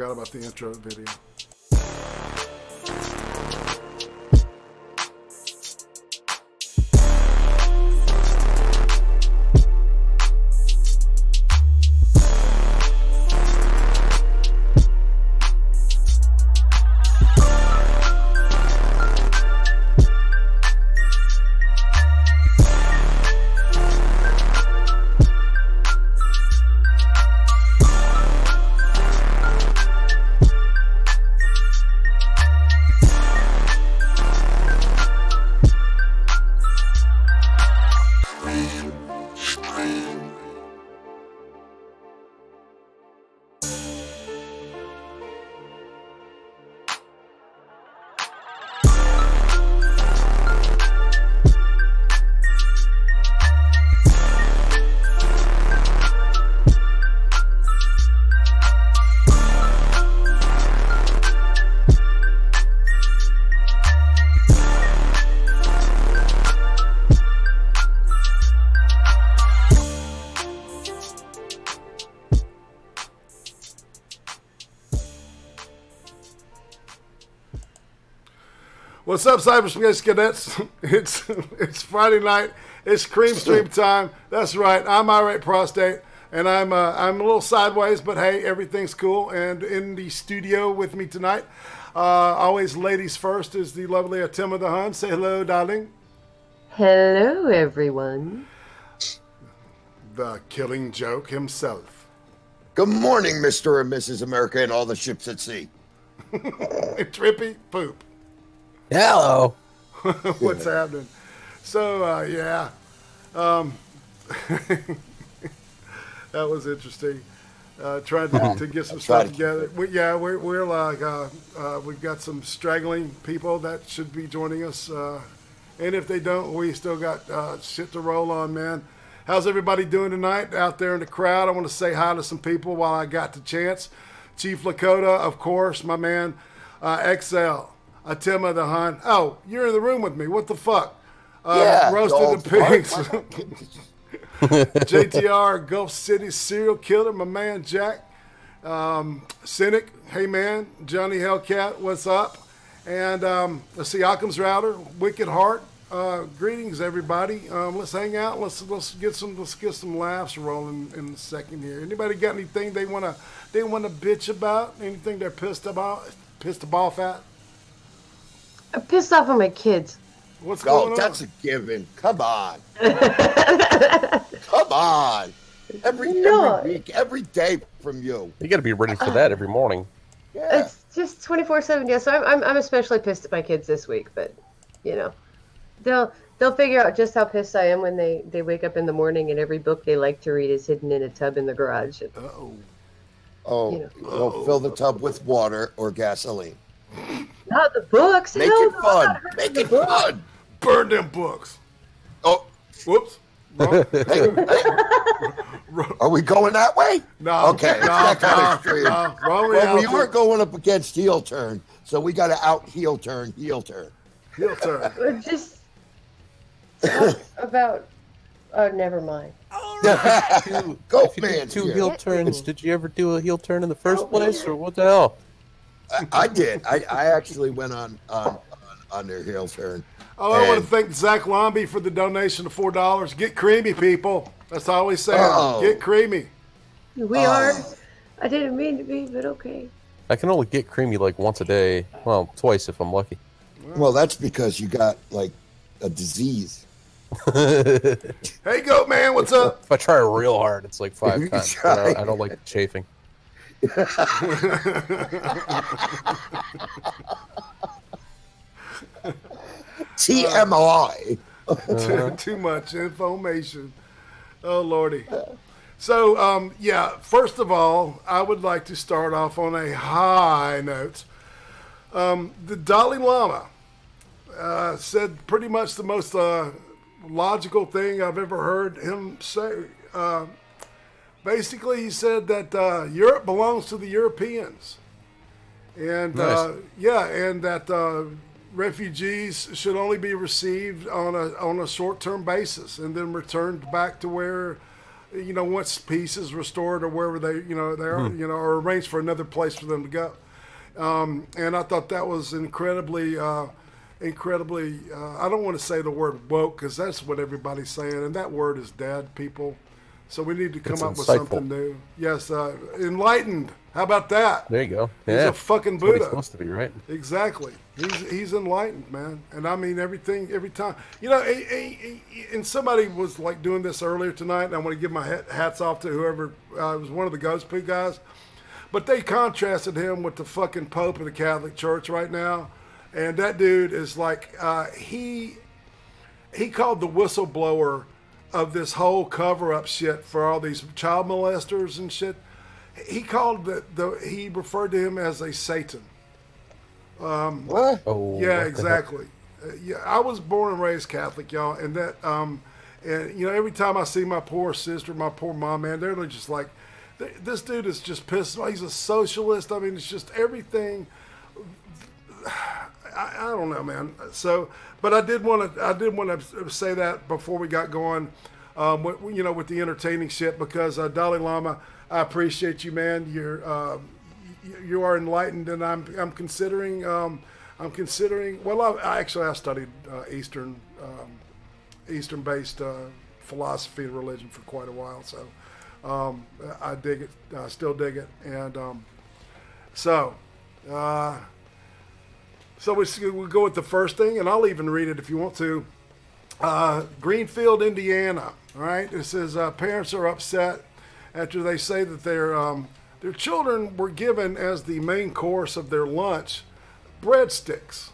forgot about the intro video. What's up, Cyberspace Cadets? It's Friday night. It's CREEM stream time. That's right. I'm Irate Prostate, and I'm a little sideways, but hey, everything's cool. And in the studio with me tonight, always ladies first, is the lovely Llama the Hun. Say hello, darling. Hello, everyone. The Killing Joke himself. Good morning, Mr. and Mrs. America and all the ships at sea. Trippy Poop. Hello. What's happening? So, yeah. That was interesting. Trying to get some stuff together. We're like, we've got some straggling people that should be joining us. And if they don't, we still got shit to roll on, man. How's everybody doing tonight out there in the crowd? I want to say hi to some people while I got the chance. Chief Lakota, of course, my man. XL. Llama the Hun. Oh, you're in the room with me. What the fuck? Yeah, Roasted the Pigs. JTR, Gulf City serial killer, my man Jack. Cynic, hey man. Johnny Hellcat, what's up? And let's see, Occam's Router, Wicked Heart. Greetings, everybody. Let's hang out. Let's get some laughs rolling in a second here. Anybody got anything they wanna bitch about? Anything they're pissed off at? I'm pissed off at my kids. What's going on? That's a given. Come on. Come on. Every week, every day from you. You got to be ready for that every morning. Yeah. It's just 24/7. Yeah, so I'm especially pissed at my kids this week, but you know, they'll figure out just how pissed I am when they wake up in the morning and every book they like to read is hidden in a tub in the garage. Oh, you know. Well, fill the tub with water or gasoline. Not the books. Make it fun. Make it fun. Burn them books. Oh, whoops. Wrong. hey. Are we going that way? No. Okay. No, Extreme. no. Wrong Well, reality. we are going up against heel turn, so we got to out heel turn. Heel turn. Just talk about. Oh, never mind. Go, man. Two heel turns. Did you ever do a heel turn in the first place, or what the hell? I did. I actually went on their heel turn. Oh, I want to thank Zach Lomby for the donation of $4. Get creamy, people. That's all we say. Get creamy. We are. I didn't mean to be, but okay. I can only get creamy like once a day. Well, twice if I'm lucky. Well, that's because you got like a disease. Hey, Goat Man, what's up? If I try real hard, it's like 5 times. I don't like chafing. TMI. Too much information. Oh, Lordy. So, yeah, first of all, I would like to start off on a high note. The Dali Llama said pretty much the most logical thing I've ever heard him say. Basically, he said that Europe belongs to the Europeans. And, nice. And that refugees should only be received on a short-term basis and then returned back to where once peace is restored or wherever they are, or arranged for another place for them to go. And I thought that was incredibly, I don't want to say the word woke because that's what everybody's saying, and that word is dead, people. So we need to come up with something new. Yes, enlightened. How about that? There you go. He's a fucking Buddha. What he's supposed to be, right? Exactly. He's enlightened, man. And I mean everything, every time. And somebody was like doing this earlier tonight, and I want to give my hats off to whoever was one of the Ghost Poo guys. But they contrasted him with the fucking Pope of the Catholic Church right now. And that dude is like, he called the whistleblower of this whole cover-up shit for all these child molesters and shit. He called he referred to him as a Satan. What? Oh, yeah, exactly. I was born and raised Catholic, y'all, and that, and every time I see my poor sister, my poor mom, man, they're just like, this dude is just pissed off. He's a socialist. I mean, it's just everything. I don't know, man. So, but I did want to say that before we got going, with the entertaining shit, because Dalai Lama, I appreciate you, man. You are enlightened, and I'm considering. Well, I studied Eastern-based philosophy and religion for quite a while, so I dig it. I still dig it, and so we'll go with the first thing, and I'll even read it if you want to. Greenfield, Indiana. All right, it says parents are upset after they say that their children were given as the main course of their lunch breadsticks.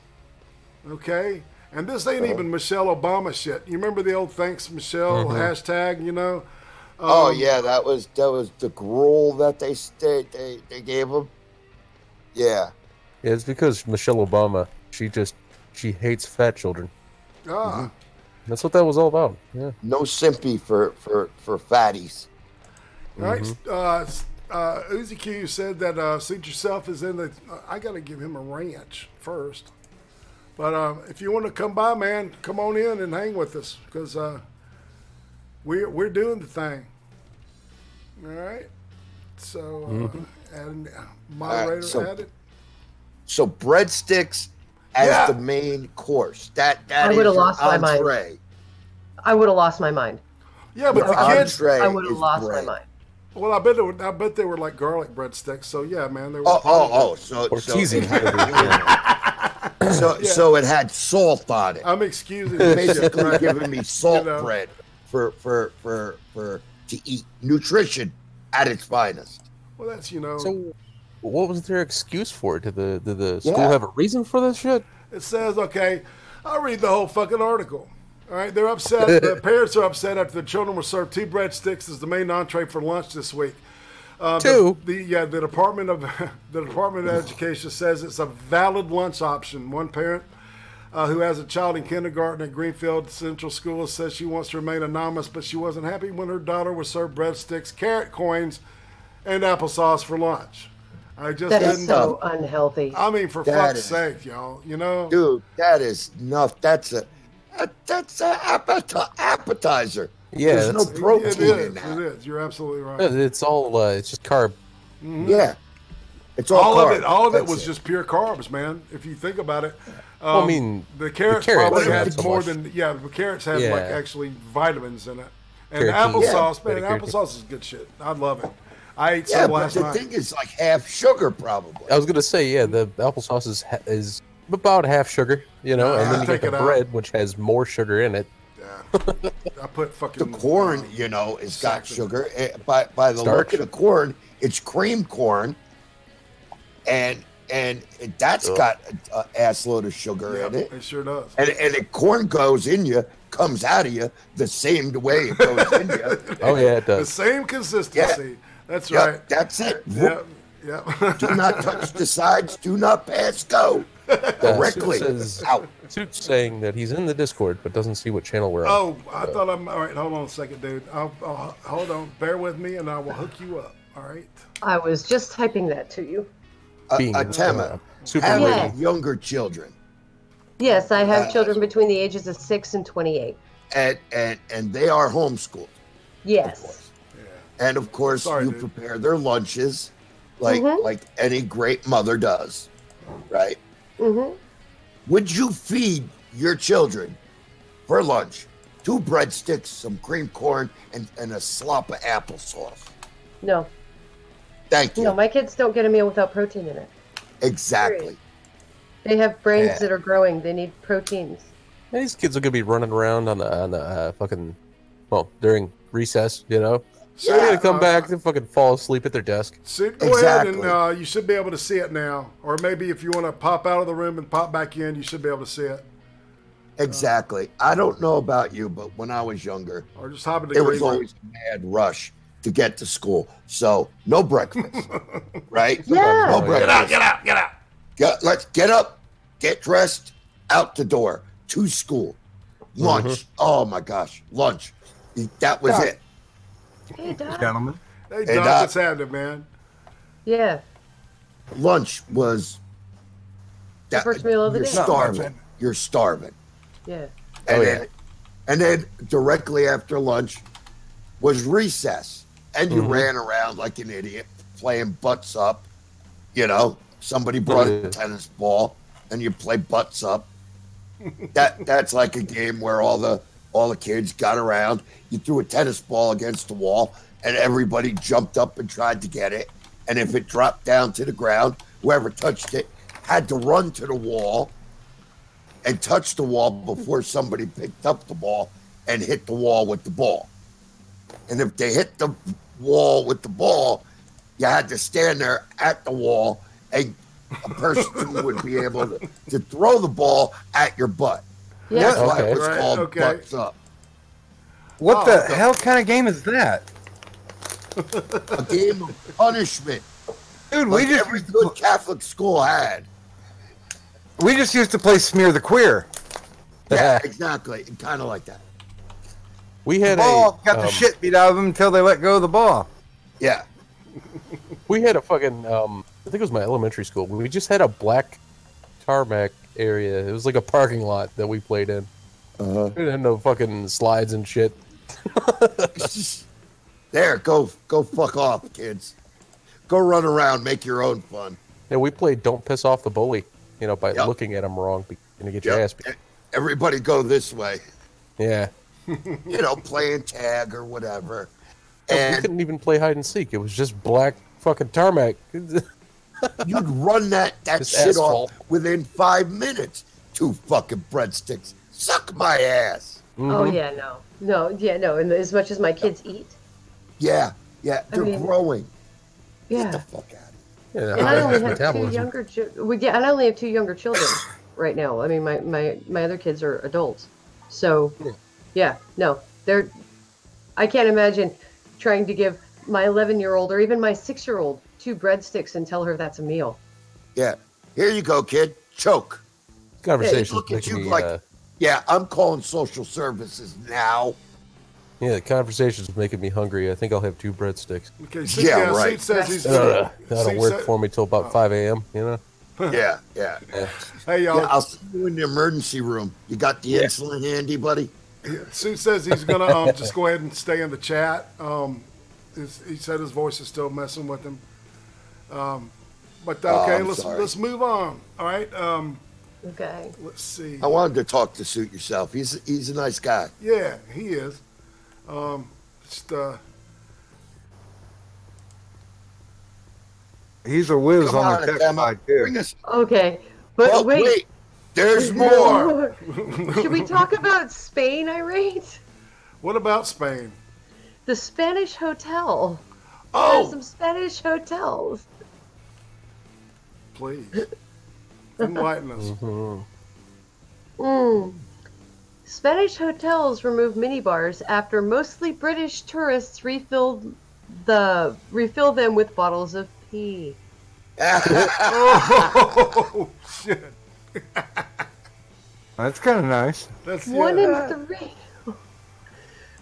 Okay, and this ain't even Michelle Obama shit. You remember the old "Thanks Michelle" hashtag? Oh yeah, that was the gruel that they gave them. Yeah. Yeah, it's because Michelle Obama, she hates fat children. That's what that was all about. Yeah. No sympathy for fatties. All right. Uzi Q said that Suit Yourself is in the. I got to give him a ranch first. But if you want to come by, man, come on in and hang with us, because we're doing the thing. All right. So and moderator added. So breadsticks as the main course. That I would have lost my mind. I would have lost my mind. Yeah, but the kids, I would have lost my mind. Well, I bet they were like garlic breadsticks. So yeah, man, they were. So it had salt on it. I'm excusing basically giving me salt bread for to eat nutrition at its finest. Well, that's So, what was their excuse for it? Did the school have a reason for this shit? It says, okay, I'll read the whole fucking article. All right, they're upset. The parents are upset after the children were served 2 breadsticks as the main entree for lunch this week. 2. The Department of Education says it's a valid lunch option. One parent who has a child in kindergarten at Greenfield Central School says she wants to remain anonymous, but she wasn't happy when her daughter was served breadsticks, carrot coins, and applesauce for lunch. That is so unhealthy. I mean, for fuck's sake, y'all. Dude, that is enough. That's an appetizer. Yeah, there's no protein in that. It is. You're absolutely right. It's all it's just carb. Yeah, it's all carb. All of it was just pure carbs, man. If you think about it. Well, I mean, the carrots probably had more than the carrots had like actually vitamins in it, and applesauce, man, applesauce is good shit. I love it. I ate some last night. The thing is like half sugar, probably. I was gonna say, the applesauce is about half sugar, and then you get the bread, which has more sugar in it. Yeah, I put fucking the corn, it's got sugar. By the look of the corn, it's cream corn, and that's got an ass load of sugar in it. It sure does. And the corn goes in you, comes out of you the same way it goes in you. Oh yeah, it does. The same consistency. Yeah. That's right. That's it. Yep. Do not touch the sides. Do not pass go. Directly out. Suit's saying that he's in the Discord, but doesn't see what channel we're on. Oh, I thought all right, hold on a second, dude. I'll hold on. Bear with me, and I will hook you up. All right. I was just typing that to you. Tama, have younger children. Yes, I have children between the ages of 6 and 28. And they are homeschooled. Yes. And of course, you prepare their lunches like any great mother does, right? Mm-hmm. Would you feed your children for lunch 2 breadsticks, some cream corn, and a slop of applesauce? No. Thank you. No, my kids don't get a meal without protein in it. Exactly. They have brains that are growing. They need proteins. Yeah, these kids are gonna be running around on the fucking, well, during recess, you know. So they're gonna come back and fucking fall asleep at their desk. Go ahead and you should be able to see it now. Or maybe if you want to pop out of the room and pop back in, you should be able to see it. Exactly. I don't know about you, but when I was younger, or just hopping to it was always a mad rush to get to school. So no breakfast, right? Yeah. No breakfast. Get out. Let's get up, get dressed, out the door, to school. Lunch. Oh my gosh, lunch. That was it. Hey, Doc. Gentlemen. Hey, Doc, what's happening, man? Yeah. Lunch was The first meal of the day. Starving. You're starving. Yeah. And then directly after lunch was recess. And you ran around like an idiot, playing butts up. You know, somebody brought a tennis ball and you play butts up. That's like a game where all the kids got around. You threw a tennis ball against the wall and everybody jumped up and tried to get it. And if it dropped down to the ground, whoever touched it had to run to the wall and touch the wall before somebody picked up the ball and hit the wall with the ball. And if they hit the wall with the ball, you had to stand there at the wall and a person would be able to throw the ball at your butt. Yeah. That's why it was called butts up. What the hell kind of game is that? A game of punishment. Dude, like every good Catholic school had. We just used to play Smear the Queer. Yeah, exactly. Kind of like that. We had got the shit beat out of them until they let go of the ball. Yeah. We had a fucking, I think it was my elementary school. We just had a black tarmac area. It was like a parking lot that we played in. We had no fucking slides and shit. There, go fuck off, kids. Go run around, make your own fun. Yeah, we played Don't Piss Off the Bully, you know, by looking at him wrong, and get your ass beat. Everybody go this way. Yeah. You know, playing tag or whatever. And we couldn't even play hide and seek. It was just black fucking tarmac. You'd run that shit asphalt off within 5 minutes. 2 fucking breadsticks. Suck my ass. Oh, yeah, no. And as much as my kids eat. Yeah, they're growing. Yeah. Get the fuck out of here. And I only have 2 younger I only have 2 younger children right now. I mean, my other kids are adults. So, I can't imagine trying to give my 11-year-old or even my 6-year-old 2 breadsticks and tell her that's a meal. Yeah. Here you go, kid. Choke. Conversation. Look at you like, I'm calling social services now. Yeah, the conversation's making me hungry. I think I'll have 2 breadsticks. Okay, right. Says he's that'll work for me till about 5 a.m., you know? Yeah. Hey, y'all. Yeah, I'll see you in the emergency room. You got the insulin handy, buddy? Sue says he's going to just go ahead and stay in the chat. He said his voice is still messing with him. But okay, let's move on. All right. Okay. Let's see. I wanted to talk to Suit Yourself. He's a nice guy. Yeah, he is. He's a whiz on the tech side too. Okay, but wait. There's more. Should we talk about Spain, Irate? What about Spain? The Spanish hotel. Oh, there's some Spanish hotels. Please enlighten us. Spanish hotels remove minibars after mostly British tourists refill them with bottles of pee. Oh shit! That's kind of nice. That's 1 in 3.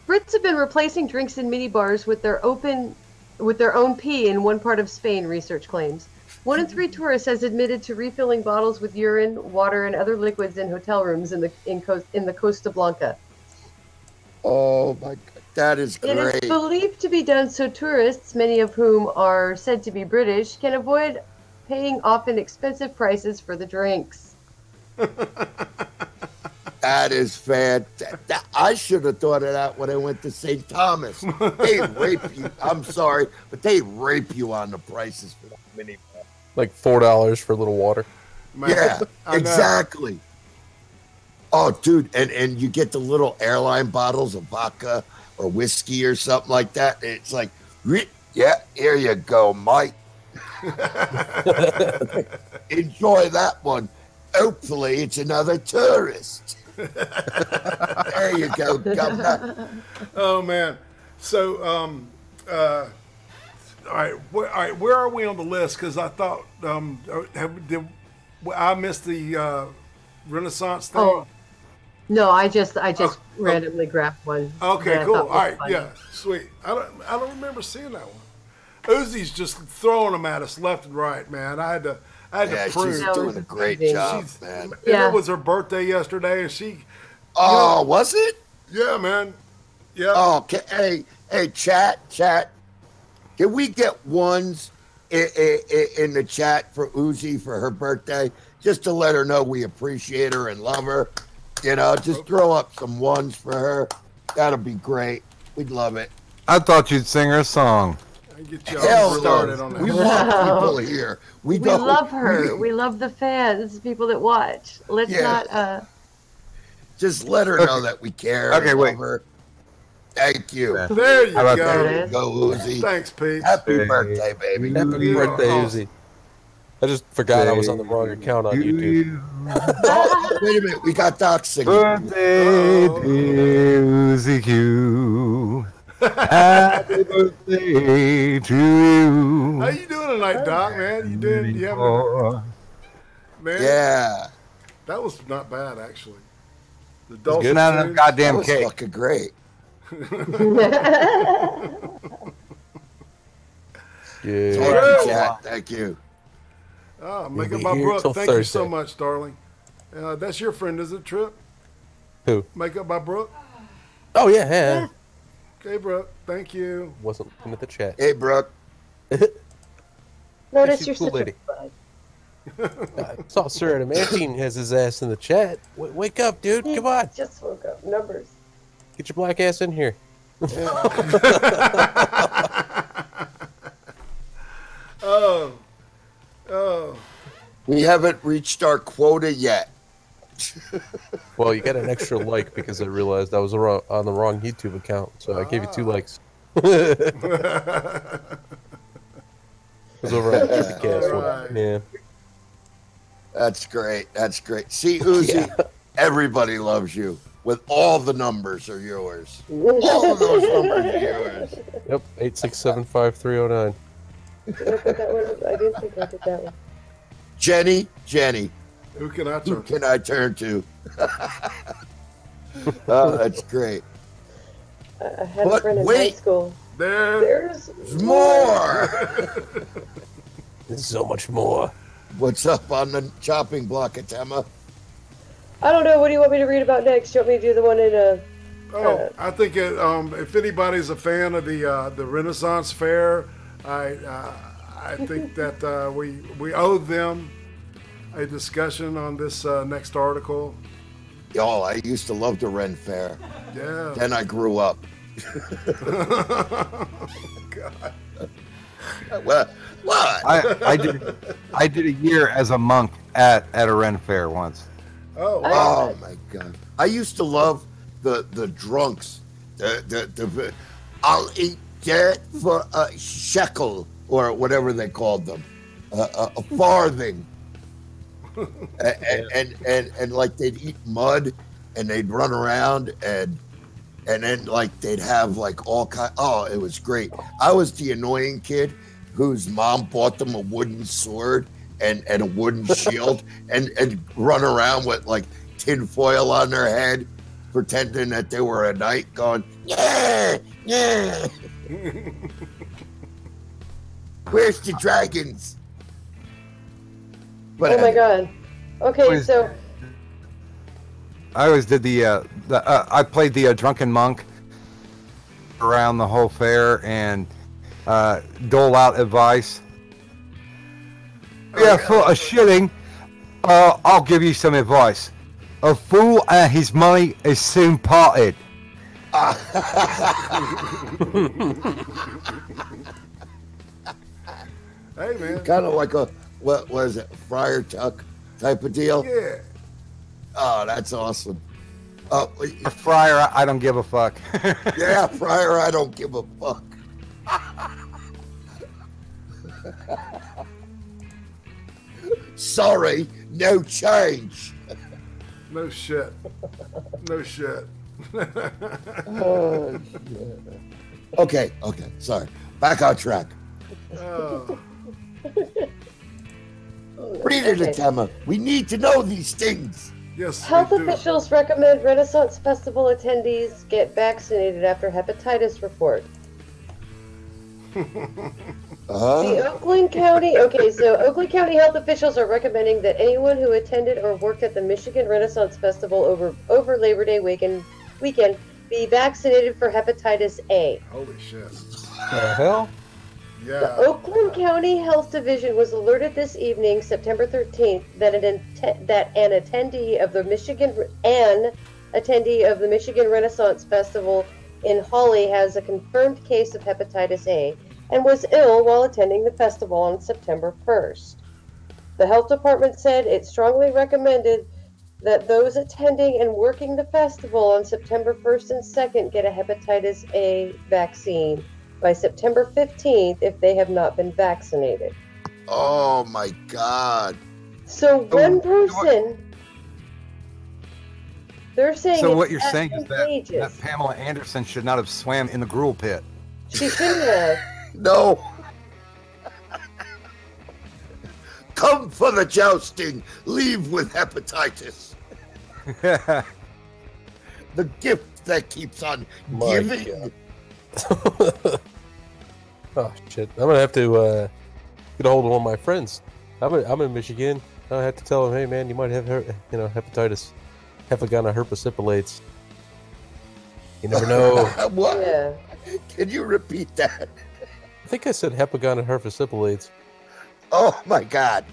Brits have been replacing drinks in minibars with their own pee in one part of Spain, research claims. 1 in 3 tourists has admitted to refilling bottles with urine, water, and other liquids in hotel rooms in the Costa Blanca. Oh my God! That is It is great. believed to be done so tourists, many of whom are said to be British, can avoid paying often expensive prices for the drinks. That is fantastic. I should have thought of that when I went to St. Thomas. They rape you. I'm sorry, but they rape you on the prices for that mini. Like $4 for a little water. Man, Yeah, I know. exactly. Oh, dude, and you get the little airline bottles of vodka or whiskey or something like that. It's like, yeah, here you go, Mike. Enjoy that one. Hopefully, it's another tourist. There you go, Governor. Oh man. So, all right, where are we on the list? Because I thought, I missed the Renaissance thing. Oh, no, I just randomly grabbed one. Okay, that I cool. thought All was right, funny. yeah, sweet. I don't remember seeing that one. Uzi's just throwing them at us left and right, man. I had to prove. She's doing a great job, man. And Yeah. it was her birthday yesterday, and she. Oh, was it? Yeah, man. Yeah. Oh, okay. Hey, chat. Can we get ones in the chat for Uzi for her birthday? Just to let her know we appreciate her and love her. You know, just throw up some ones for her. That'll be great. We'd love it. I thought you'd sing her a song. Get you Hell all started on We that. want people here. We don't love her. We love the fans, people that watch. Let's Yeah. not. Just let her know that we care. Okay, and wait. love her. Thank you. Yeah. There you How about go. that? Go, Uzi. Thanks, Pete. Happy Hey. birthday, baby. Happy Yeah. birthday, Awesome. Uzi. I just forgot I was on the wrong account on YouTube. Oh, wait a minute. We got Doc singing. Birthday, dear Uzi Q. Happy birthday to you. How you doing tonight, Doc? Man, you doing? You having? Oh, Man, Yeah. that was not bad actually. The Get dulcet out of the tones. That goddamn was cake. fucking great. Yeah. Thank Yeah. you, chat. Thank you. Oh, We'll make up be my here Brooke. till Thank you so Thursday. much, darling. That's your friend, is it, Trip? Who? Make up by Brooke. Oh, yeah. Okay, Brooke. Thank you. Wasn't looking at the chat. Hey, Brooke. Notice She's you're a cool such lady. a bud. I saw Sir Adamantine has his ass in the chat. Wake up, dude. Come on. Just woke up. Numbers. Get your black ass in here. Oh. We haven't reached our quota yet. Well, you got an extra like because I realized I was on the wrong YouTube account, so I gave you 2 likes. It was over on the Trippycast one. Alright. Yeah. That's great. That's great. See, Uzi, everybody loves you. With all the numbers are yours. All of those numbers are yours. Yep. 8675309. Did I put that one? I didn't think I did that one. Jenny, Who can I who turn to? can I turn to? Oh, that's great. I had a But friend in high wait. school. There's There's More. There's so much more. What's up on the chopping block, Atema? I don't know. What do you want me to read about next? Do you want me to do the one in Oh, I think if anybody's a fan of the Renaissance Fair, I think that we owe them a discussion on this next article. Oh, I used to love the Ren Fair. Yeah. Then I grew up. God. What? I did a year as a monk at a Ren fair once. Oh, wow. Oh my God! I used to love the drunks. The I'll eat that for a shekel or whatever they called them, a farthing. and like they'd eat mud and they'd run around and then like they'd have like all kind. Oh, it was great. I was the annoying kid whose mom bought them a wooden sword and a wooden shield and run around with like tin foil on their head, pretending that they were a knight, going yeah. Where's the dragons? But Oh my God. Okay, Please. so I always did I played the drunken monk, around the whole fair and dole out advice. Yeah, for a shilling, I'll give you some advice. A fool and his money is soon parted. Hey, man. Kind of like a, what was it, Friar Tuck type of deal? Yeah. Oh, that's awesome. A friar, I don't give a fuck. Yeah, Friar, I don't give a fuck. Sorry, no change. No shit. No shit. Oh, shit. Okay, sorry. Back on track. Oh. Read it, Emma. We need to know these things. Yes, Health we do. officials recommend Renaissance Festival attendees get vaccinated after hepatitis report. The Oakland County, so Oakland County health officials are recommending that anyone who attended or worked at the Michigan Renaissance Festival over Labor Day weekend be vaccinated for hepatitis A. Holy shit. The hell? Yeah. The Oakland County Health Division was alerted this evening, September 13th, that an attendee of the Michigan Renaissance Festival in Hawley has a confirmed case of hepatitis A and was ill while attending the festival on September 1st. The health department said it strongly recommended that those attending and working the festival on September 1st and 2nd get a hepatitis A vaccine by September 15th if they have not been vaccinated. Oh my God. So one person, they're saying So it's what you're saying is that advantageous. Pamela Anderson should not have swam in the gruel pit. She shouldn't have. No. Come for the jousting. Leave with hepatitis. The gift that keeps on giving. Oh shit! I'm gonna have to get a hold of one of my friends. I'm in Michigan. I have to tell him, hey man, you might have hepatitis, Hepagona herpesipulates. You never know. What? Yeah. Can you repeat that? I think I said Hepagona herpesipulates. Oh my God.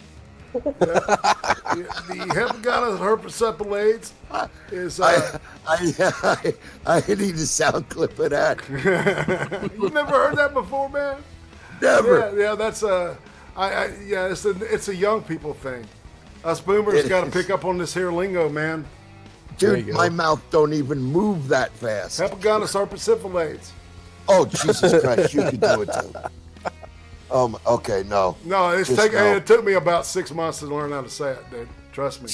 The Hepagona herpesipulates is. I need a sound clip of that. You never heard that before, man? Never. Yeah, that's it's a young people thing. Us boomers got to pick up on this here lingo, man. Dude, my mouth don't even move that fast. Hepagona herpesipulates. Oh, Jesus Christ, you can do it too. Okay, no. No, Just no. It took me about 6 months to learn how to say it, dude. Trust me.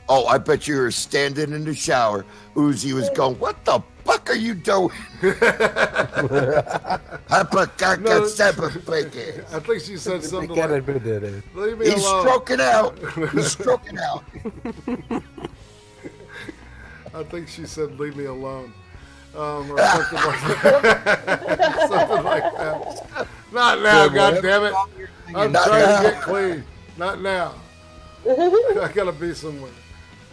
Oh, I bet you were standing in the shower. Uzi was going, what the fuck are you doing? I think she said something like, leave me He's alone. stroking out. He's stroking out. I think she said, leave me alone. Or something like that. Something like that. Not now, goddammit. I'm trying to get clean. Not now. I gotta be somewhere.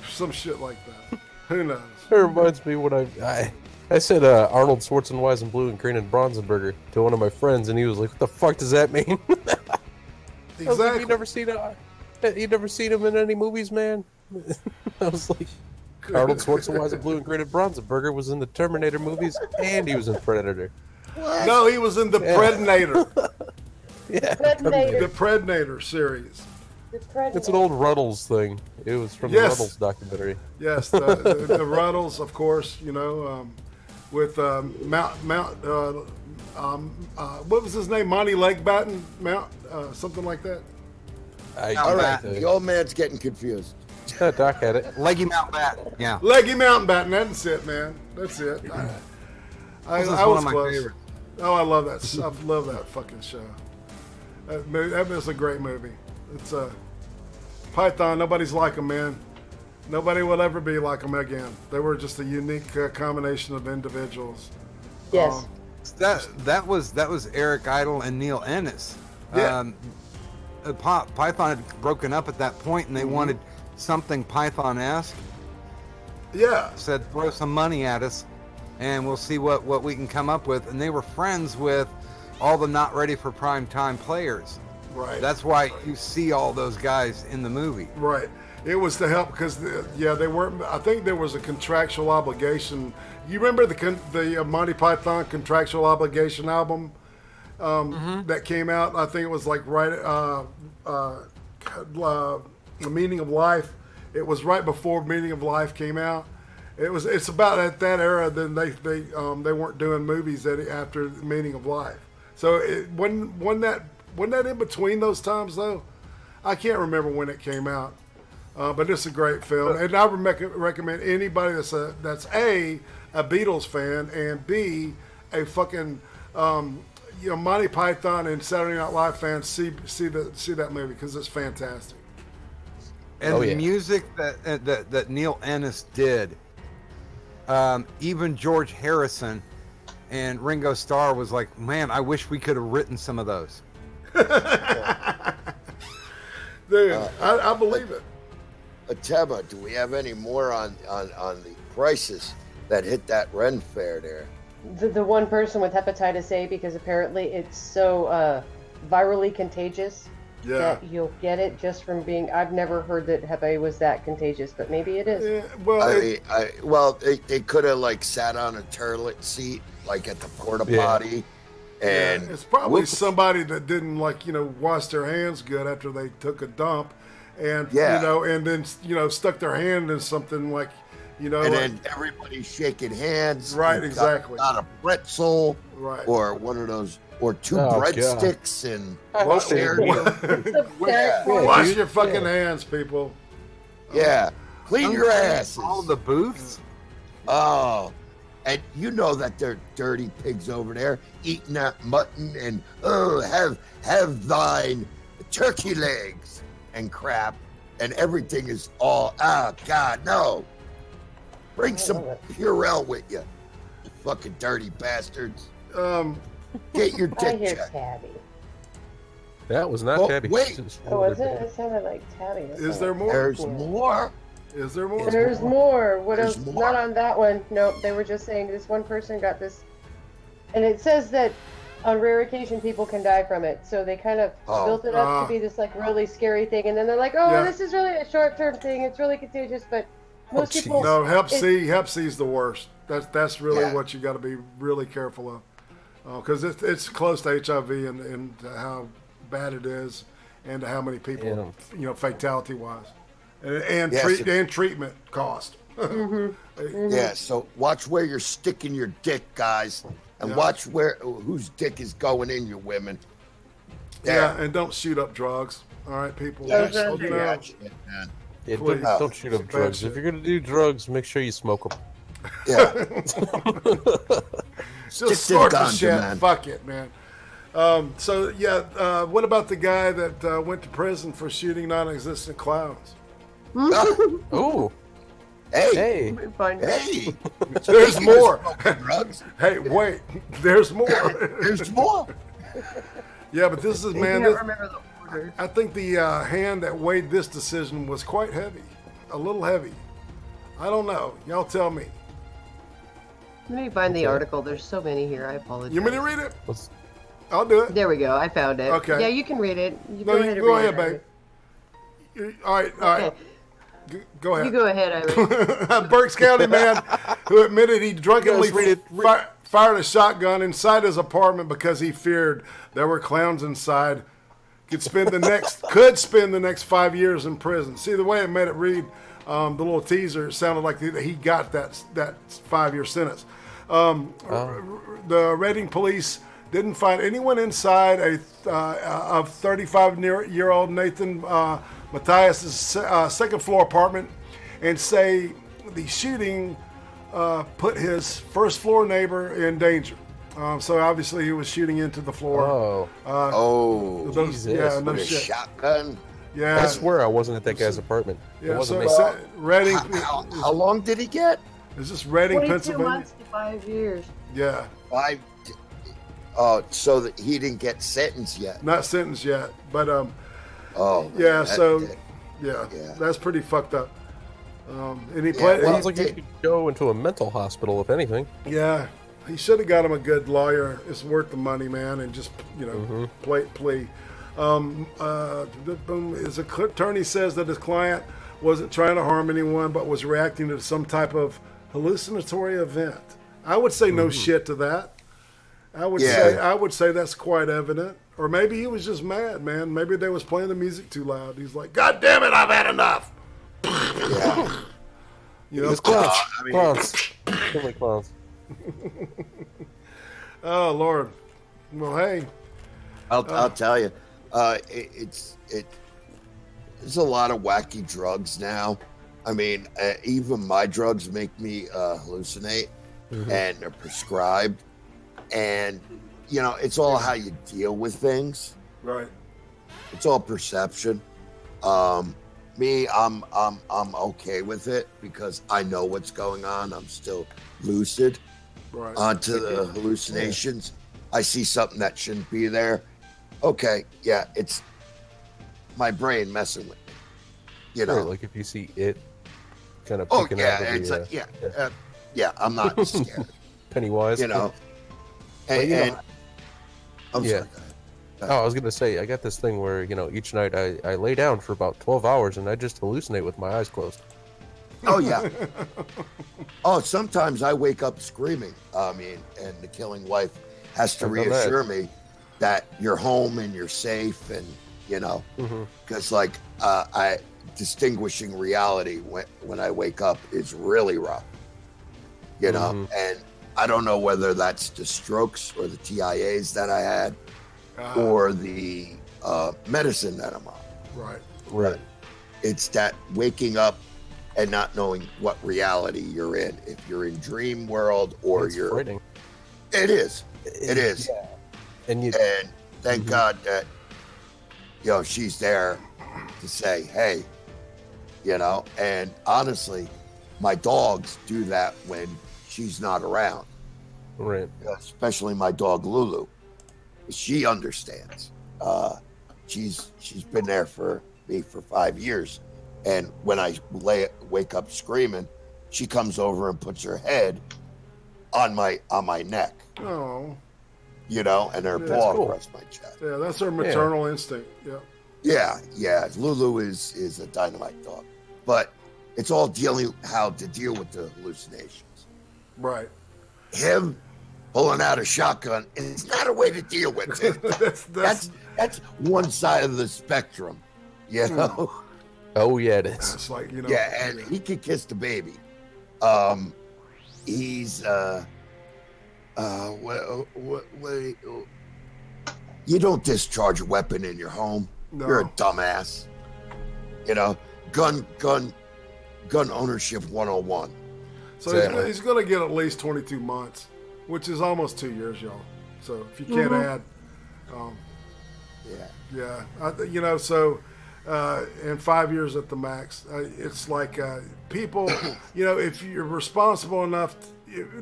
Some shit like that. Who knows? It reminds me when I said Arnold Schwarzenegger and blue and green and Bronzenberger to one of my friends, and he was like, "What the fuck does that mean?" Exactly. I was like, you never seen him in any movies, man? I was like, Arnold Schwarzenegger, blue and green and Bronzenberger was in the Terminator movies, and he was in Predator. What? No, he was in the Predator. Yeah, The Predator series. it's an old Ruddles thing. It was from the Ruddles documentary. Yes, the Ruddles, of course. With what was his name? Monty Legbatten, something like that. All right, the old man's getting confused. Doc had it. Leggy Mountbatten. Yeah. Leggy Mountbatten. That's it, man. That's it. I was close. Favorites. Oh, I love that. I love that fucking show. That was a great movie. It's Python. Nobody's like them, man. Nobody will ever be like them again. They were just a unique combination of individuals. Yes. That was Eric Idle and Neil Ennis. Yeah. Python had broken up at that point, and they wanted something Python-esque. Yeah. Said, throw some money at us. and we'll see what we can come up with. And they were friends with all the not ready for prime time players. Right. That's why you see all those guys in the movie. Right. It was to help because, they weren't. I think there was a contractual obligation. You remember the Monty Python contractual obligation album that came out? I think it was like The Meaning of Life. It was right before Meaning of Life came out. It's about at that era. Then they weren't doing movies after Meaning of Life. So it wasn't that in between those times though? I can't remember when it came out. But it's a great film, and I would recommend anybody that's a Beatles fan and B a fucking Monty Python and Saturday Night Live fans see that movie because it's fantastic. And the music that Neil Ennis did, even George Harrison and Ringo Starr was like, man, I wish we could have written some of those. Dude, I believe it. Teba, do we have any more on the prices that hit that Ren Fair there? The one person with hepatitis A, because apparently it's so virally contagious that you'll get it just from being. I've never heard that Hep A was that contagious, but maybe it is. Yeah, they could have like sat on a toilet seat like at the porta potty. And it's probably somebody that didn't wash their hands good after they took a dump. And and then stuck their hand in something and then everybody's shaking hands. Right, exactly. Got a pretzel, right, or one of those, or two breadsticks, and wash your fucking hands, people. Yeah, clean your asses. All the booths. Oh, and you know that they're dirty pigs over there eating that mutton and have thine turkey legs and crap, and everything is all God, no. Bring some Purell with you fucking dirty bastards. Get your dick I hear checked. Tabby. That was not Tabby. Wait. Oh, was it? It sounded like Tabby. Is there more? There's more. Is there more? There's more. What There's else? more. Not on that one. Nope. They were just saying this one person got this, and it says that on rare occasion people can die from it. So they kind of built it up to be this really scary thing, and then they're like, this is really a short-term thing. It's really contagious, but most people. No, Hep C is the worst. That's really what you got to be really careful of, because it's close to HIV and how bad it is, and how many people fatality wise, and treatment cost. Yeah, so watch where you're sticking your dick, guys, and watch whose dick is going in, you women. Yeah, and don't shoot up drugs. All right, people. Man. Don't shoot up drugs. If you're gonna do drugs, make sure you smoke them. Yeah. Just snort the shit. Man. Fuck it, man. What about the guy that went to prison for shooting non-existent clowns? Oh. Hey. There's more. Drugs. Hey, wait. There's more. There's more. Yeah, but this is, man. I can't remember the order. I think the hand that weighed this decision was quite heavy. A little heavy. I don't know. Y'all tell me. Let me find the article. There's so many here. I apologize. You want me to read it? I'll do it. There we go. I found it. Okay. Yeah, you can read it. Go ahead, babe. All right. Go ahead. You go ahead, Irate. Berks County man who admitted he drunkenly fired a shotgun inside his apartment because he feared there were clowns inside. Could spend the next 5 years in prison. See the way it made it read, the little teaser, it sounded like he got that 5-year sentence. The Reading police didn't find anyone inside of 35-year-old Nathan Matthias' second floor apartment, and say the shooting put his first floor neighbor in danger. So obviously he was shooting into the floor. Jesus! Yeah, no With a shit. shotgun. Yeah, I swear I wasn't at that guy's apartment. It Yeah, wasn't so me. Reading. How long did he get? Is this Reading, 22 Pennsylvania? months to 5 years. Yeah, 5. So that he didn't get sentenced yet. not sentenced yet, but Oh. yeah. that- So that- yeah, yeah. that's pretty fucked up. And he played. Sounds like he could go into a mental hospital, if anything. Yeah, he should have got him a good lawyer. It's worth the money, man, and just plea. His attorney says that his client wasn't trying to harm anyone, but was reacting to some type of hallucinatory event. I would say no shit to that. I would say that's quite evident. Or maybe he was just mad, man. Maybe they was playing the music too loud. He's like, God damn it, I've had enough. Yeah. You know, It's clowns. Clowns. Totally clowns. Oh Lord. Well, hey. I'll tell you, it's a lot of wacky drugs now. I mean, even my drugs make me hallucinate, and they're prescribed. And you know, it's all how you deal with things. Right. It's all perception. Me, I'm okay with it because I know what's going on. I'm still lucid. Right. Onto the hallucinations. I see something that shouldn't be there. Okay, yeah, it's my brain messing with me. You know, like if you see it kind of. Oh yeah, yeah. I'm not scared. Pennywise. You know. And I'm sorry. Oh, I was gonna say I got this thing where each night I lay down for about 12 hours and I just hallucinate with my eyes closed. Oh yeah. Oh, sometimes I wake up screaming. I mean, and the killing wife has to reassure me that you're home and you're safe, and because like I distinguishing reality when I wake up is really rough. And I don't know whether that's the strokes or the TIAs that I had, or the medicine that I'm on. Right. It's that waking up and not knowing what reality you're in. If you're in dream world or it's frightening. It is. It is. Yeah. And thank God that she's there to say, hey, and honestly, my dogs do that when she's not around. Right. Especially my dog Lulu. She understands. She's been there for me for 5 years. And when I wake up screaming, she comes over and puts her head on my neck. Oh. And her paw across my chest. Yeah, that's her maternal instinct. Yeah. Yeah. Lulu is a dynamite dog. But it's all how to deal with the hallucinations. Right. Him pulling out a shotgun is not a way to deal with it. that's one side of the spectrum, Oh yeah, it is. It's like Yeah, and he could kiss the baby. He's you don't discharge a weapon in your home. No. You're a dumbass. Gun ownership 101. So he's going to get at least 22 months, which is almost 2 years, y'all. So if you can't add, and 5 years at the max. It's like people, if you're responsible enough,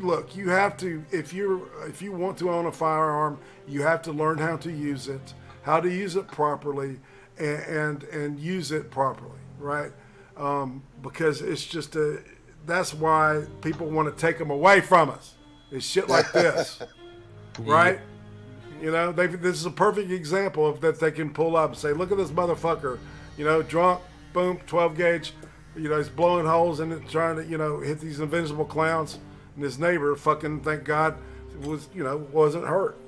look, you have to. If you want to own a firearm, you have to learn how to use it properly, and use it properly, right? Because it's just that's why people want to take them away from us. It's shit like this, right? This is a perfect example of that they can pull up and say, look at this motherfucker, drunk, boom, 12 gauge, he's blowing holes in it, trying to, hit these invisible clowns, and his neighbor, fucking, thank God, wasn't hurt.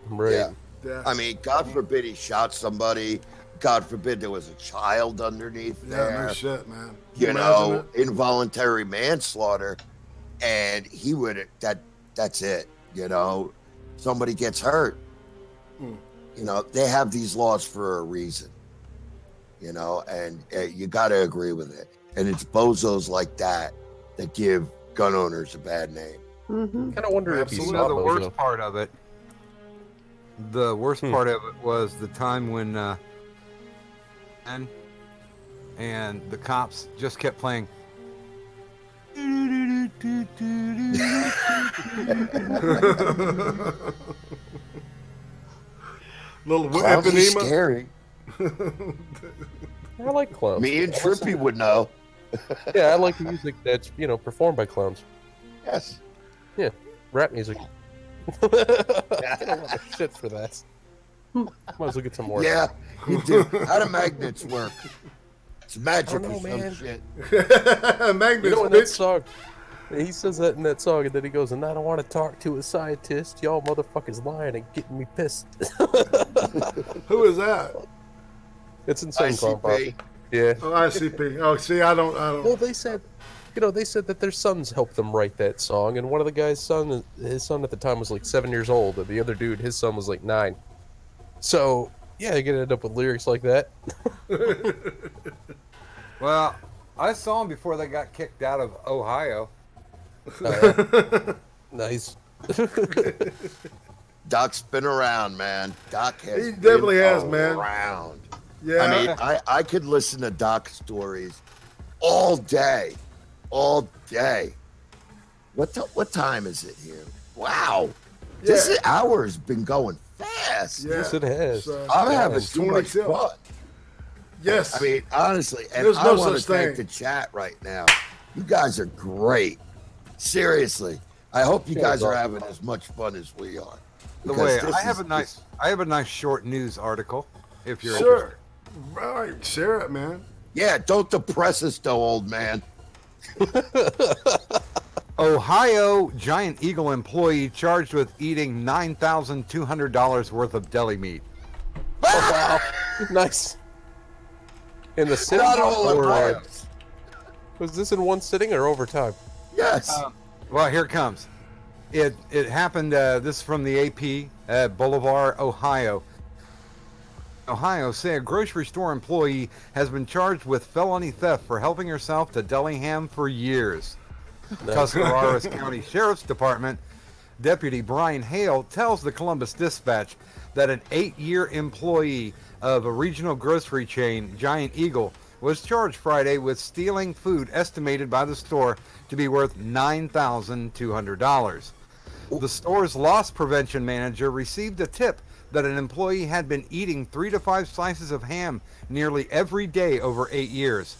Right. Yeah. I mean, God forbid he shot somebody. God forbid there was a child underneath there. Yeah, no shit, man. Involuntary manslaughter, and he would that's it. Somebody gets hurt. They have these laws for a reason. And you got to agree with it. And it's bozos like that give gun owners a bad name. Kind of wonder if you saw the worst part of it. The worst part of it was the time when and the cops just kept playing. Little clowns are scary. I like clowns. Me and Trippy would know. Yeah, I like music that's, you know, performed by clowns. Yes. Yeah, rap music. I don't want to shit for that. Might as well get some more. Yeah, you do. How do magnets work? It's magic I don't know, or some man. shit. Magnets, You know, in that bitch. song, he says that in that song, and then he goes, and I don't want to talk to a scientist. Y'all motherfuckers lying and getting me pissed. Who is that? It's insane, Clown ICP. Posse. Yeah. Oh, ICP. Oh, see, I don't. Well, they said, you know, they said that their sons helped them write that song, and one of the guy's son, his son at the time was like 7 years old, and the other dude, his son was like 9. So, yeah, you could end up with lyrics like that. Well, I saw them before they got kicked out of Ohio. Nice. Doc's been around, man. Doc has. He definitely been has, man. around. Yeah. I mean, I could listen to Doc stories all day, all day. What time is it here? Wow, this hour's been going fast. Yeah. Yes, it has. I'm having too much 22. fun. Yes. I mean, honestly, and There's I no want to such thank thing. the chat right now. You guys are great. Seriously, I hope you guys are having as much fun as we are. The Because way this I have is- a nice short news article. If you're Sure. All right, share it, man. Yeah, don't depress us, though, old man. Ohio Giant Eagle employee charged with eating $9,200 worth of deli meat. Oh, wow. Nice. In the sitting Not all or at once. was this in one sitting or overtime? Yes. Well, here it comes. It happened. This is from the AP at Boulevard, Ohio. Ohio, say a grocery store employee has been charged with felony theft for helping herself to deli ham for years. Tuscarawas County Sheriff's Department Deputy Brian Hale tells the Columbus Dispatch that an 8-year employee of a regional grocery chain, Giant Eagle, was charged Friday with stealing food estimated by the store to be worth $9,200. The store's loss prevention manager received a tip that an employee had been eating 3 to 5 slices of ham nearly every day over 8 years.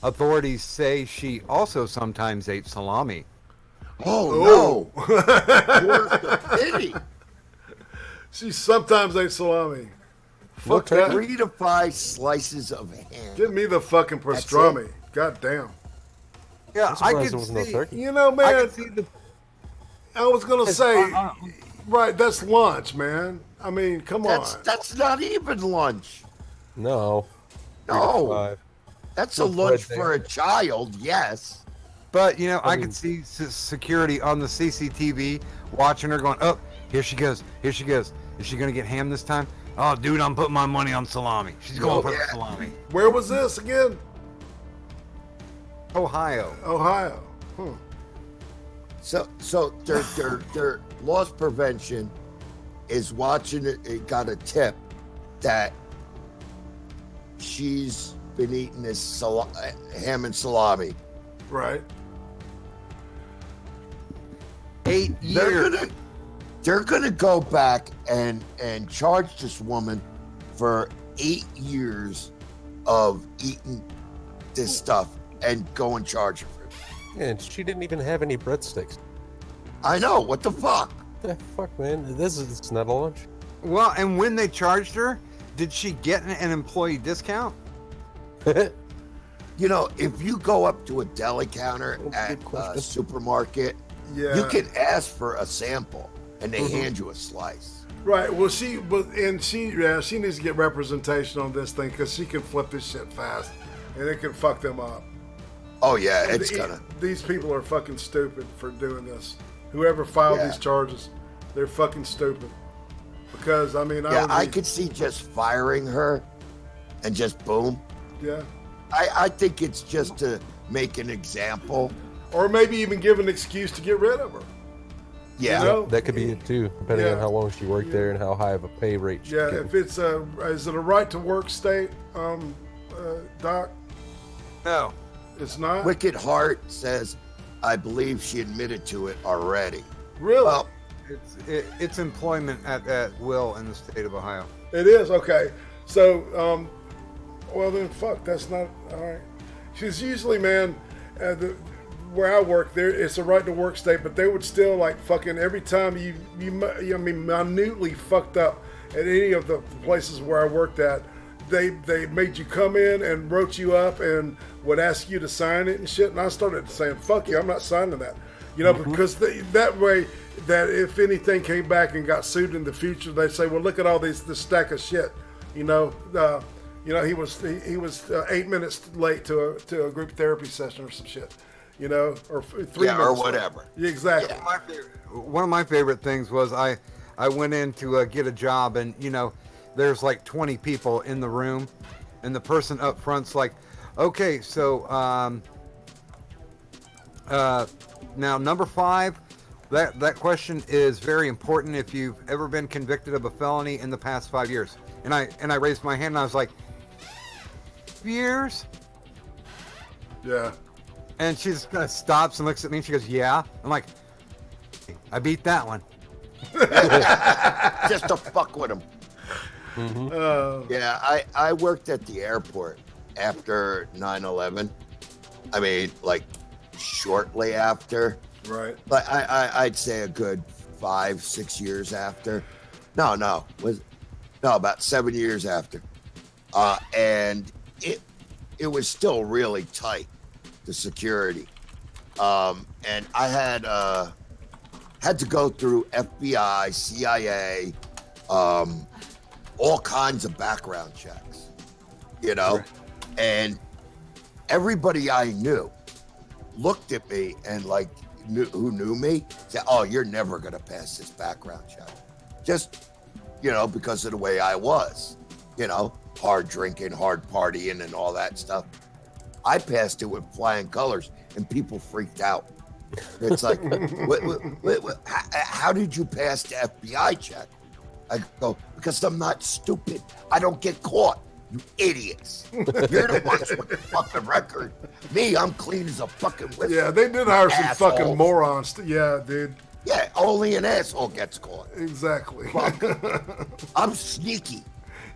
Authorities say she also sometimes ate salami. Oh, no. Where's the pity? She sometimes ate salami. Fuck Okay. that. 3 to 5 slices of ham. Give me the fucking pastrami. God damn. Yeah, I'm I surprised could there was no see. turkey. You know, I man, could see the. I was going to say, uh, right, that's lunch, man. I mean, come on. That's not even lunch. No. No. That's a No lunch bread for a child, yes. But you know, I could see security on the CCTV watching her, going, "Oh, here she goes, here she goes. Is she gonna get ham this time? Oh, dude, I'm putting my money on salami. She's going for the salami." Where was this again? Ohio. Ohio. So their loss prevention is watching it. It got a tip that she's been eating this ham and salami. Right. 8 years. They're gonna go back and charge this woman for 8 years of eating this stuff and go and charge her for it. Yeah, and she didn't even have any breadsticks. I know, what the fuck? The fuck, man. It's not a lunch. Well, and when they charged her, did she get an employee discount? You know, if you go up to a deli counter at good a question. supermarket, Yeah. you can ask for a sample and they hand you a slice. Right. Well, she needs to get representation on this thing because she can flip this shit fast, and it can fuck them up. Oh yeah, And it's gonna. These people are fucking stupid for doing this. Whoever filed Yeah. these charges, they're fucking stupid. Because I mean, Yeah, I would be- could see just firing her and just boom. Yeah. I think it's just to make an example. Or maybe even give an excuse to get rid of her. Yeah. You know? That could be it too, depending on Yeah. how long she worked there and how high of a pay rate she Yeah. get. If it's is it a right to work state, Doc? No. It's not. Wicked Heart says, I believe she admitted to it already. Really? Well, It's employment at will in the state of Ohio. It is okay. So, well then, fuck. That's not all right. Because usually, man, where I work, there it's a right to work state, but they would still like fucking every time you minutely fucked up at any of the places where I worked at. They made you come in and wrote you up and would ask you to sign it and shit. And I started saying, "Fuck you, I'm not signing that," because that way, that if anything came back and got sued in the future, they'd say, "Well, look at all this stack of shit." He was 8 minutes late to a group therapy session or some shit, or 3 minutes or whatever. Yeah, exactly. Yeah. One of my favorite things was I went in to get a job, and there's like 20 people in the room, and the person up front's like, "Okay, so now number 5, that question is very important if you've ever been convicted of a felony in the past 5 years." And I raised my hand and I was like, "Years?" Yeah. And she just kind of stops and looks at me and she goes, "Yeah." I'm like, "I beat that one." Just to fuck with him. Yeah, I worked at the airport after 9/11. I mean, like shortly after. Right. But I'd say a good 5-6 years after. No, about 7 years after. And it was still really tight, the security. And I had to go through FBI, CIA, all kinds of background checks, right. And everybody I knew looked at me and who knew me said, "Oh, you're never going to pass this background check." Just, because of the way I was, hard drinking, hard partying and all that stuff. I passed it with flying colors and people freaked out. It's like, how did you pass the FBI check? I go, "Because I'm not stupid. I don't get caught. You idiots. You're the ones with the fucking record. Me, I'm clean as a fucking whistle." Yeah, they did hire some fucking morons. Yeah, dude. Yeah, only an asshole gets caught. Exactly. I'm sneaky.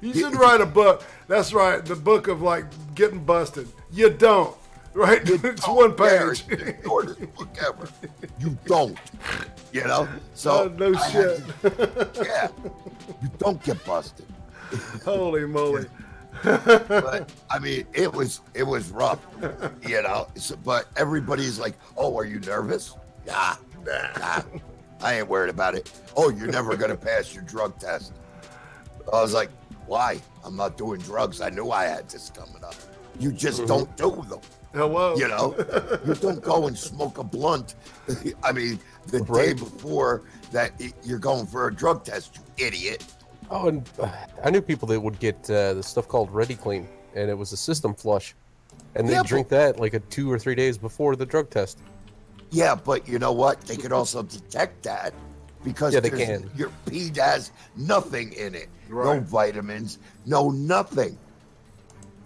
You should write a book. That's right. The book of getting busted. You don't. Right? It's one page. The shortest book ever. You don't. So no shit. Yeah. You don't get busted. Holy moly. But I mean, it was rough, but everybody's like, "Oh, are you nervous?" Nah. I ain't worried about it. "Oh, you're never gonna pass your drug test." I was like, "Why? I'm not doing drugs. I knew I had this coming up." You just don't do them. Hello. You don't go and smoke a blunt. I mean, the day before that you're going for a drug test, you idiot. Oh, and I knew people that would get the stuff called Ready Clean, and it was a system flush, and they'd drink that 2 or 3 days before the drug test. Yeah, but you know what? They could also detect that because they can. Your pee has nothing in it. Right. No vitamins, no nothing.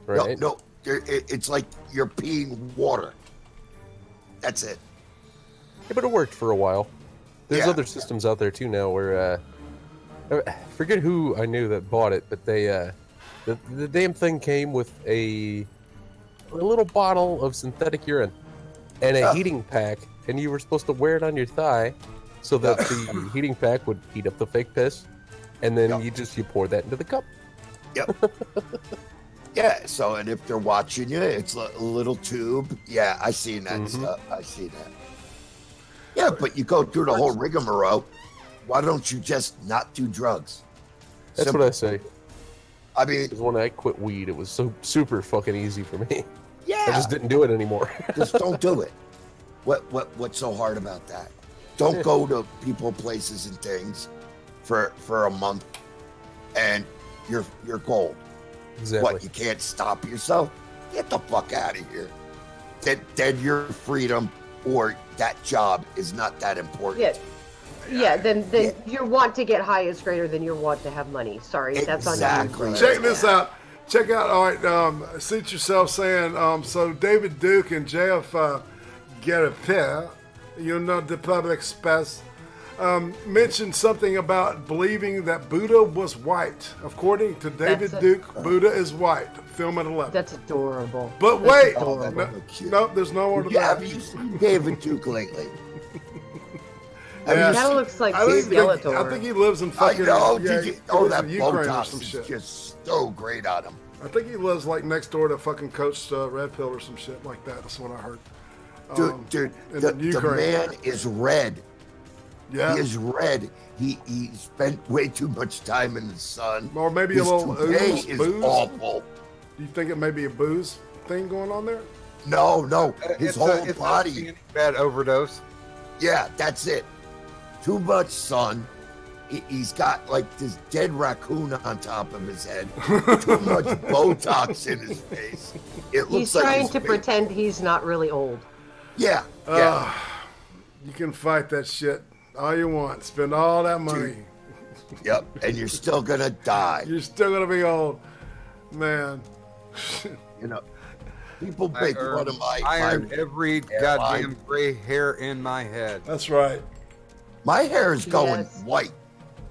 Right. No, it's like you're peeing water. That's it. Yeah, but it worked for a while. There's other systems out there too now where I forget who I knew that bought it, but they the damn thing came with a little bottle of synthetic urine and a heating pack, and you were supposed to wear it on your thigh so that the heating pack would heat up the fake piss, and then you pour that into the cup. Yep. Yeah, so, and if they're watching you, it's a little tube. Yeah, I seen that stuff. I see that. Yeah, but you go through the whole rigmarole. Why don't you just not do drugs? That's what I say. I mean, because when I quit weed, it was so super fucking easy for me. Yeah. I just didn't do it anymore. Just don't do it. What's so hard about that? Don't go to people, places, and things for a month, and you're gold. Exactly. What, you can't stop yourself? Get the fuck out of here. Then your freedom or that job is not that important. Yeah, then your want to get high is greater than your want to have money. Sorry, that's on you. Check this out. Check out, all right, suit yourself saying, so David Duke and JF Garapé, the public space, mentioned something about believing that Buddha was white. According to David Duke, Buddha is white. Film at 11. That's adorable. But wait, no, there's no more to yeah, that. have you seen David Duke lately? Yeah. He kind of looks like I Skeletor. think he lives in fucking. I know. Yeah, That Ukraine or Botox some is shit. just so great on him. I think he lives like next door to fucking Coach Red Pill or some shit like that. That's what I heard. Dude, the man is red. Yeah. He is red. He spent way too much time in the sun. Or maybe His a little toupee is booze. awful. Do you think it may be a booze thing going on there? No. His whole body. Bad overdose. Yeah, that's it. Too much sun. He's got like this dead raccoon on top of his head. Too much Botox in his face. It looks He's like trying to pretend he's not really old. Yeah. You can fight that shit all you want. Spend all that money. Yep. And you're still gonna die. You're still gonna be old, man. You know, people make fun of my every goddamn gray hair in my head. That's right. My hair is going white,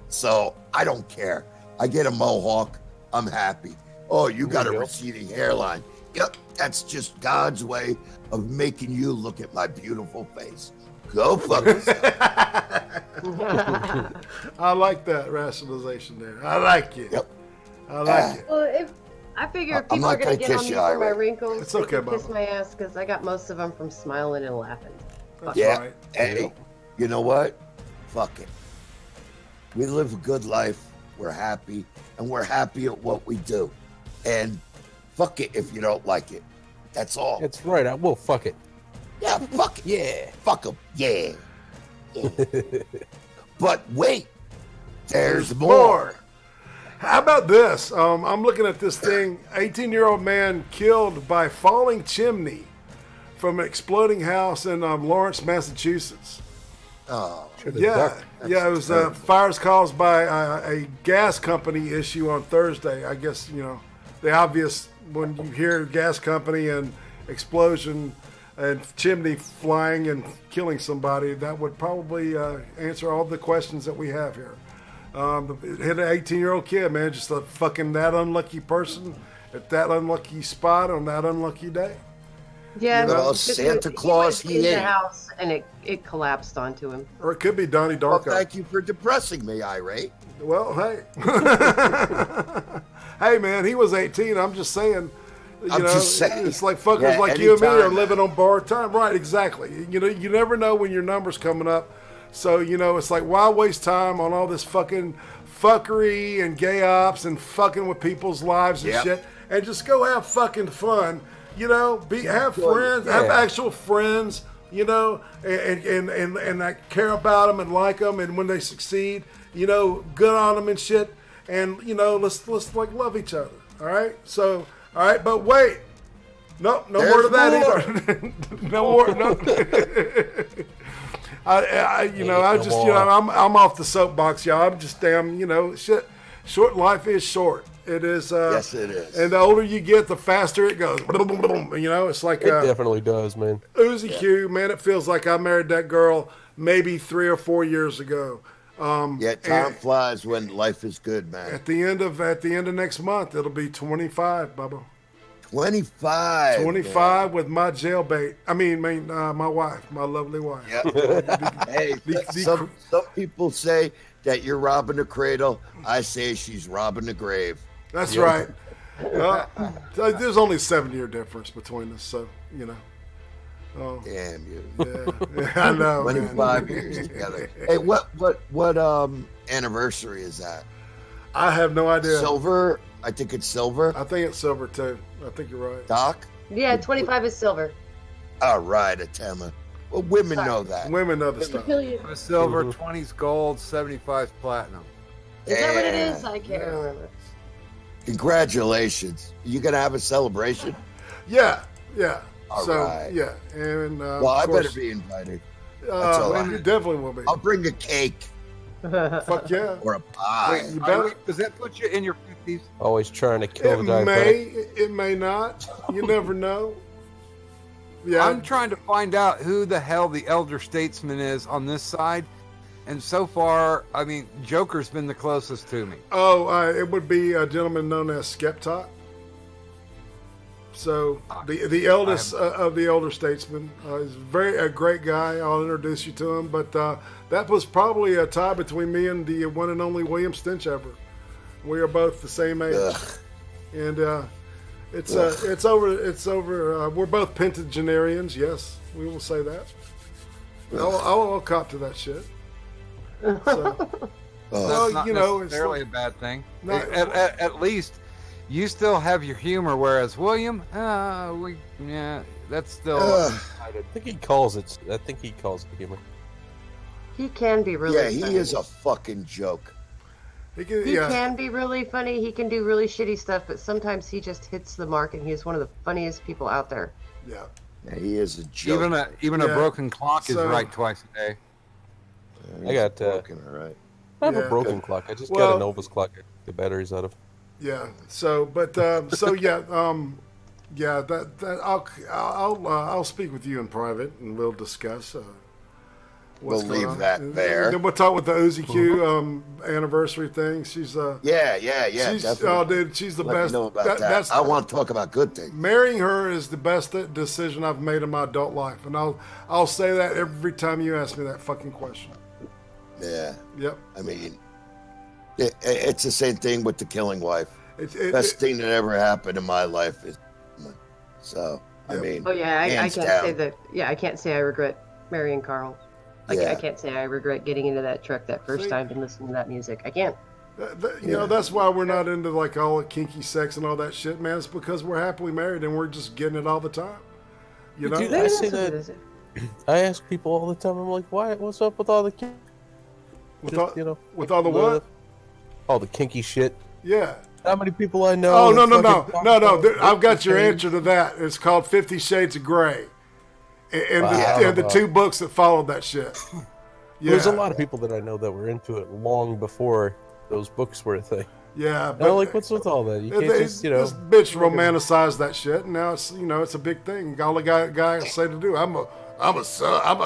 so I don't care. I get a mohawk. I'm happy. Oh, you got a receding hairline. Yep, that's just God's way of making you look at my beautiful face. Go fuck yourself. I like that rationalization there. I like it. Yep. I like it. Well, I figure if people are going to get on me for my wrinkles, it's okay, they can kiss my ass because I got most of them from smiling and laughing. That's right. Hey, you know what? Fuck it. We live a good life. We're happy, and we're happy at what we do. And fuck it if you don't like it. That's all. That's right. I will fuck it. Yeah, fuck it. Yeah. Fuck them. Yeah. But wait. There's more. How about this? I'm looking at this thing. 18-year-old man killed by falling chimney from an exploding house in Lawrence, Massachusetts. Oh. Yeah. It was fires caused by a gas company issue on Thursday. I guess, the obvious when you hear gas company and explosion and chimney flying and killing somebody, that would probably answer all the questions that we have here. It hit an 18-year-old kid, man, just a fucking that unlucky person at that unlucky spot on that unlucky day. Yeah, Santa Claus, he went in the house and it collapsed onto him. Or it could be Donnie Darko. Well, thank you for depressing me, Irate. Well, hey. Hey, man, he was 18. I'm just saying. Just saying. It's like fuckers like you and me are living on borrowed time. Right, exactly. You never know when your number's coming up. So, it's like, why waste time on all this fucking fuckery and gay ops and fucking with people's lives and shit, and just go have fucking fun. Have friends, have actual friends, and I care about them and like them, and when they succeed, good on them and shit, and let's like love each other. All right. So, all right, but wait, no more to that either. No more. No. I'm off the soapbox, y'all. I'm just damn, shit. Short life is short. It is. Yes, it is. And the older you get, the faster it goes. It's like it definitely does, man. Uzi Q, man. It feels like I married that girl maybe 3 or 4 years ago. Time flies when life is good, man. At the end of next month, it'll be 25, Bubba. 25. 25 man. With my jailbait. My wife, my lovely wife. Yep. Hey, some people say that you're robbing the cradle. I say she's robbing the grave. That's right. There's only 7-year difference between us, so Oh, damn you! Yeah, I know. 25 years together. Hey, what anniversary is that? I have no idea. Silver. I think it's silver. I think it's silver too. I think you're right. Doc. Yeah, 25 is silver. All right, Atema. Well, women know that. Women know the stuff. Silver, 20's gold, 75's platinum. Is that what it is? I can't remember. Congratulations. You going to have a celebration? Yeah. All right. Yeah. And, well, I better be invited. You definitely will be. I'll bring a cake. Fuck yeah. Or a pie. You better. Does that put you in your 50s? Always trying to kill the diabetic. It may not. You never know. Yeah. I'm trying to find out who the hell the elder statesman is on this side. And so far, Joker's been the closest to me. Oh, it would be a gentleman known as Skeptot. So the eldest of the elder statesmen is a great guy. I'll introduce you to him. But that was probably a tie between me and the one and only William Stinchever. We are both the same age, and it's over. It's over. We're both pentagenarians. Yes, we will say that. I'll cop to that shit. So, that's not necessarily a bad thing. At least you still have your humor, whereas William, that's still. I think he calls it. I think he calls it humor. He can be really. Yeah, funny. he is a fucking joke. He can be really funny. He can do really shitty stuff, but sometimes he just hits the mark, and he's one of the funniest people out there. Yeah. Yeah, he is a joke. Even a broken clock is right twice a day. I got broken, all right. I have a broken clock. I just got a Novus clock. I took the batteries out of. Yeah. So, but I'll speak with you in private, and we'll discuss. We'll leave that there. Then we'll talk with the Uzi Q anniversary thing. She's yeah. She's, definitely. oh, dude, she's the best. Know about that. I want to talk about good things. Marrying her is the best decision I've made in my adult life, and I'll say that every time you ask me that fucking question. Yeah. Yep. I mean, it's the same thing with the killing wife. Best thing that ever happened in my life is. So I mean. Oh yeah, I can't say that. Yeah, I can't say I regret marrying Carl. I can't say I regret getting into that truck that first time and listening to that music. I can't. You know, that's why we're not into like all the kinky sex and all that shit, man. It's because we're happily married and we're just getting it all the time. You know, dude, I say that. I ask people all the time. I'm like, why? What's up with all the kinky? With all the what? All the kinky shit. Yeah. How many people I know? Oh no! I've got your answer to that. It's called 50 Shades of Grey. And the two books that followed that shit. Yeah. There's a lot of people that I know that were into it long before those books were a thing. Yeah, but like, what's with all that? You can't just, this bitch romanticized that shit, and now it's it's a big thing. All the guy say to do, I'm a sub,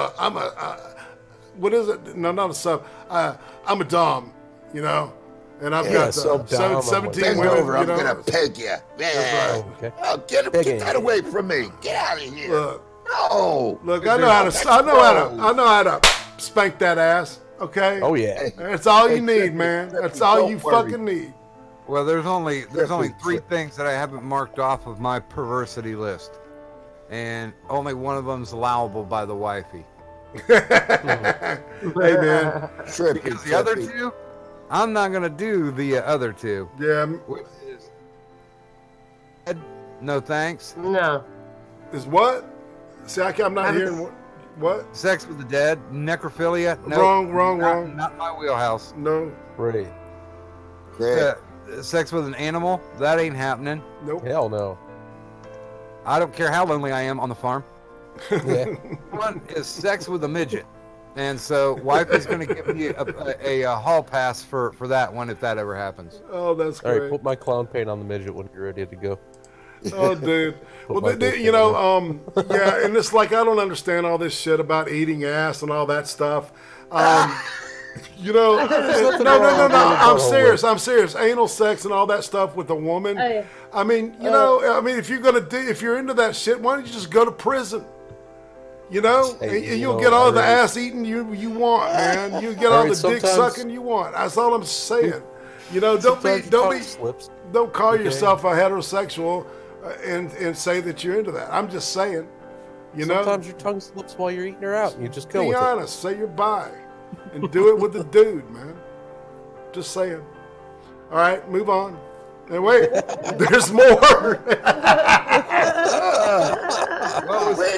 what is it? No, not a sub. I'm a dom, and I've got 17 women. Over, I'm gonna peg you. Yeah. Okay. Oh, get that away from me. Get out of here. Look, I know how to spank that ass. Okay. Oh yeah. That's all you need, man. That's all you fucking need. Well, there's only 3 things that I haven't marked off of my perversity list, and only one of them's allowable by the wifey. Hey man. Because the other 2, I'm not gonna do the other 2. Yeah. Which is no thanks. No. Is what? See, I'm not hearing what? Sex with the dead, necrophilia. No, wrong. Not my wheelhouse. No. Right. Sex with an animal, that ain't happening. Nope. Hell no. I don't care how lonely I am on the farm. Yeah. One is sex with a midget. And so wife is going to give me a hall pass for that one if that ever happens. Oh, that's great. All right, put my clown paint on the midget when you're ready to go. Oh, dude. Well, yeah, and it's like I don't understand all this shit about eating ass and all that stuff. No. I'm serious. Anal sex and all that stuff with a woman. I mean, if you're into that shit, why don't you just go to prison? And you'll get all the ass eating you want, man. You get all the dick sucking you want. That's all I'm saying. Don't call yourself a heterosexual and say that you're into that. I'm just saying. Sometimes your tongue slips while you're eating her out, and you just go with it. Be honest. Say you're bi, and do it with the dude, man. Just saying. All right, move on. And wait, there's more. Wait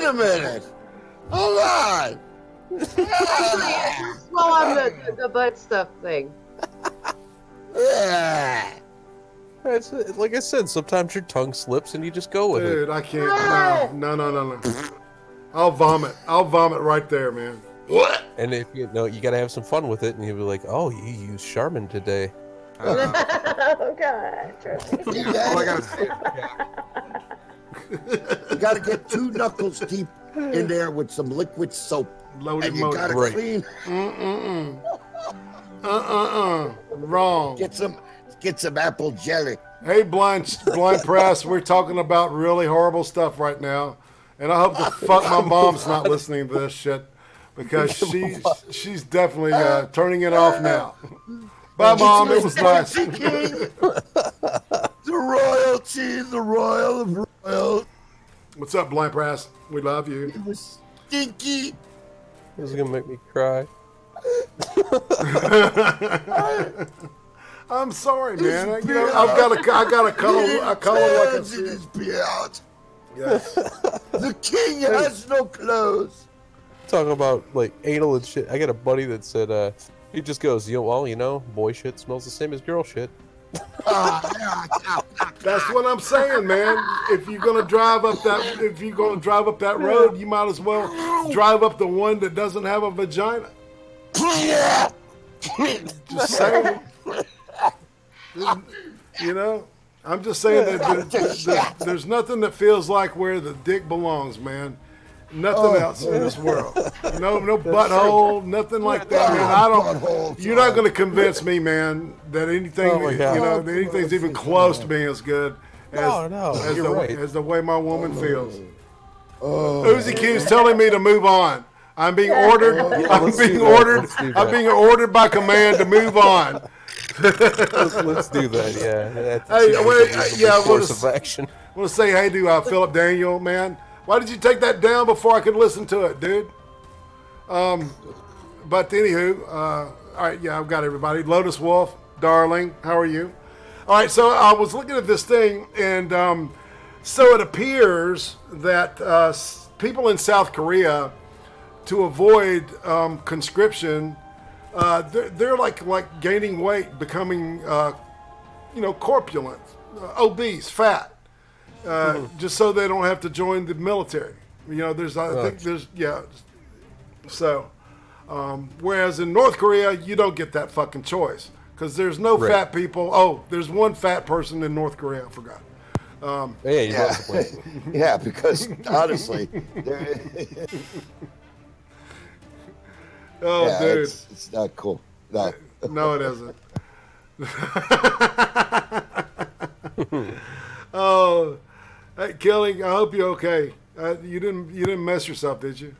a minute. Hold on. Well, on the butt stuff thing. Yeah. It's, like I said, sometimes your tongue slips and you just go with it. Dude, I can't. No. I'll vomit. I'll vomit right there, man. What? And if you got to have some fun with it, and you'll be like, "Oh, you used Charmin today." Oh God! All I gotta say. You got to get 2 knuckles deep in there with some liquid soap, Loaded and you got to clean. Wrong. Get some apple jelly. Hey, blind press, we're talking about really horrible stuff right now, and I hope the fuck my mom's not listening to this shit because she's definitely turning it off now. Bye, Mom. It was nice. The royalty, the royal of royals. What's up, blind press? We love you. It was stinky. This is gonna make me cry. I'm sorry, man. I got a color like a his beard. Yes. The king has no clothes. Talking about like anal and shit. I got a buddy that said he just goes, boy shit smells the same as girl shit. That's what I'm saying, man. If you're gonna drive up that road, you might as well drive up the one that doesn't have a vagina. Just saying. I'm just saying that there's nothing that feels like where the dick belongs, man. Nothing else in this world. No butthole, nothing like that, man. You're not going to convince me, man, that anything, that anything's even close to being as good as the way my woman feels. Uzi Q's telling me to move on. I'm being ordered. I'm being ordered by command to move on. Let's do that. Yeah. I want to say hey to Philip Daniel, man. Why did you take that down before I could listen to it, dude? But anywho, all right, yeah, I've got everybody. Lotus Wolf, darling, how are you? All right, so I was looking at this thing, and so it appears that people in South Korea, to avoid conscription, they're like gaining weight, becoming corpulent, obese, fat. Just so they don't have to join the military. So, whereas in North Korea, you don't get that fucking choice because there's no fat people. Oh, there's one fat person in North Korea. I forgot. Yeah, because honestly, dude, it's not cool. No, no, it isn't. Oh. Hey, Kelly, I hope you're okay. You didn't mess yourself, did you?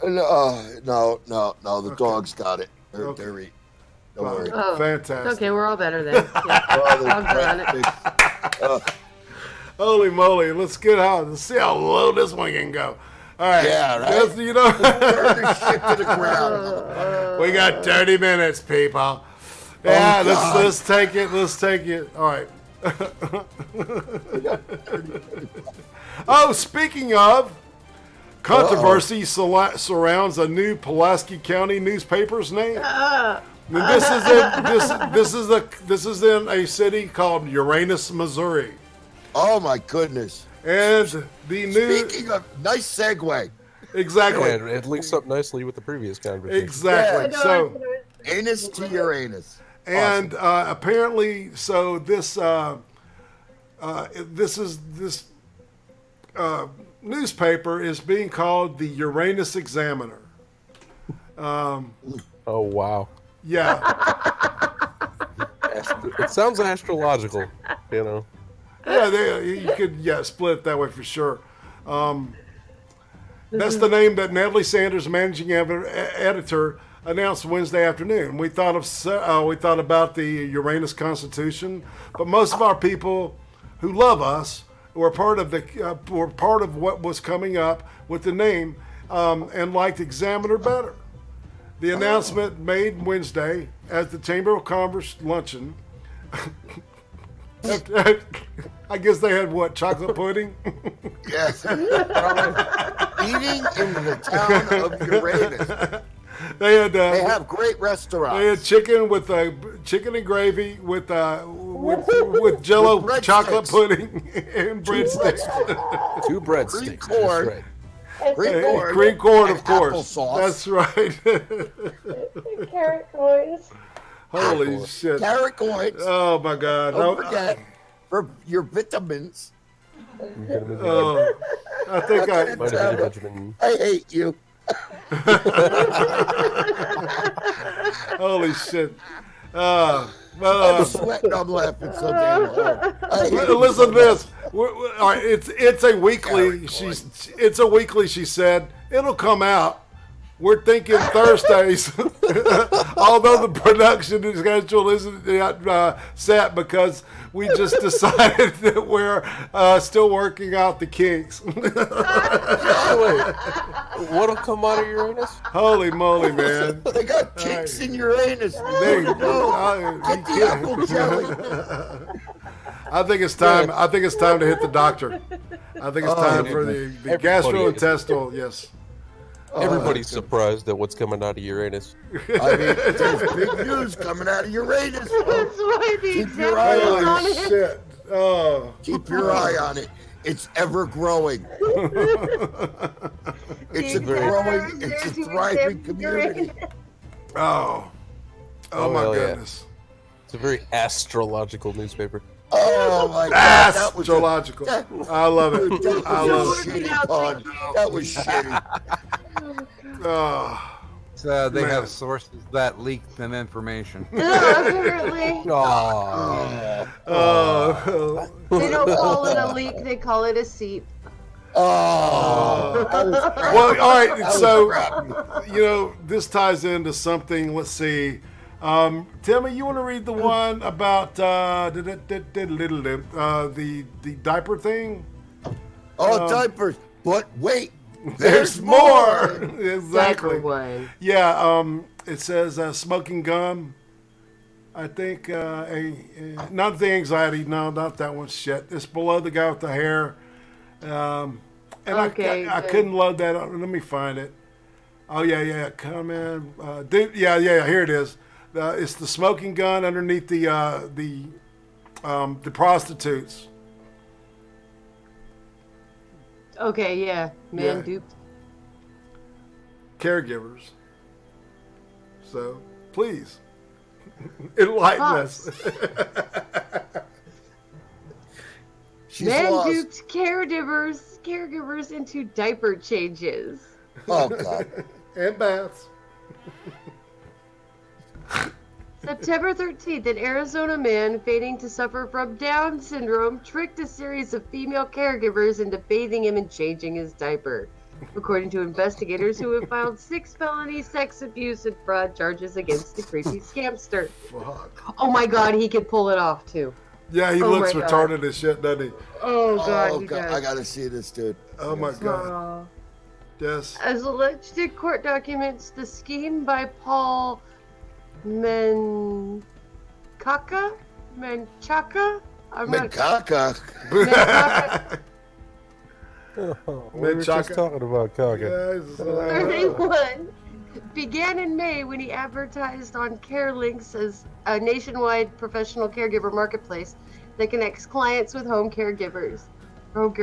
No. The dog's got it. They're eating. Don't worry. Oh, fantastic. Okay, we're all better then. Yeah. Dogs are on it. Holy moly! Let's see how low this one can go. All right. Yeah, right. Just, Turn this shit to the ground. We got 30 minutes, people. Yeah, let's take it. Let's take it. All right. Oh, speaking of, controversy surrounds a new Pulaski County newspaper's name. This is in a city called Uranus, Missouri. Oh my goodness! And the new. Speaking of, nice segue. Exactly. Yeah, it links up nicely with the previous conversation. Exactly. Yeah. So, anus to Uranus. And awesome. Apparently, so this newspaper is being called the Uranus Examiner. Oh wow! Yeah, it sounds astrological, Yeah, you could split it that way for sure. That's the name that Natalie Sanders, managing editor, announced Wednesday afternoon. We thought about the Uranus Constitution, but most of our people who love us were part of what was coming up with the name and liked Examiner better. The announcement made Wednesday at the Chamber of Commerce luncheon. I guess they had what, chocolate pudding? Yes. Eating in the town of Uranus. They have great restaurants. They had chicken and gravy with Jello with chocolate pudding and breadsticks. 2 breadsticks. Green corn. Right. Green corn, of course. Applesauce. That's right. Carrot coins. Holy shit. Carrot coins. Oh my God. Don't forget for your vitamins. Oh, I think I hate you. Holy shit. I'm sweating. I'm laughing so damn hard. Listen to this. All right, it's a weekly. It's a weekly. She said it'll come out. We're thinking Thursdays, although the production schedule isn't set because we just decided that we're still working out the kinks. Wait, what'll come out of Uranus? Holy moly, man! They got kinks in Uranus. There you go. Get the apple jelly. I think it's time. I think it's time to hit the doctor. I think it's time for the gastrointestinal. Yes. Everybody's surprised at what's coming out of Uranus. I mean, there's big news coming out of Uranus. That's why the Keep your eye on it. Shit. Oh. Keep your eye on it. It's ever growing. It's a growing, it's a thriving community. Oh. Oh my goodness. Yeah. It's a very astrological newspaper. Oh my God. Astrological. I love it. I love it. That was shitty. Oh. So they have sources that leak them information. Apparently. Oh. They don't call it a leak, they call it a seep. Oh. Well, all right. So, this ties into something. Let's see. Timmy, you want to read the one about the diaper thing? Oh, diapers. But wait. There's more. Exactly. Diaper one. Yeah. It says smoking gum. I think not the anxiety. No, not that one. Shit. It's below the guy with the hair. And Okay, I couldn't load that up. Let me find it. Oh yeah. Come in, dude. Yeah. Here it is. It's the smoking gun underneath the prostitutes. Okay, yeah. Man duped. Caregivers. So, please, enlighten us. Man lost. duped caregivers into diaper changes. Oh, God. And baths. September 13th, an Arizona man feigning to suffer from Down syndrome tricked a series of female caregivers into bathing him and changing his diaper, according to investigators who have filed 6 felony sex abuse and fraud charges against the creepy scamster. Fuck. Oh my God, he could pull it off too. Yeah, he looks retarded as shit, doesn't he? Oh God, he does. I gotta see this, dude. Oh my God. Yes. As alleged in court documents, the scheme by Paul Menchaca? Menchaca? We were just talking about caca. 31 began in May when he advertised on CareLinks as a nationwide professional caregiver marketplace that connects clients with home care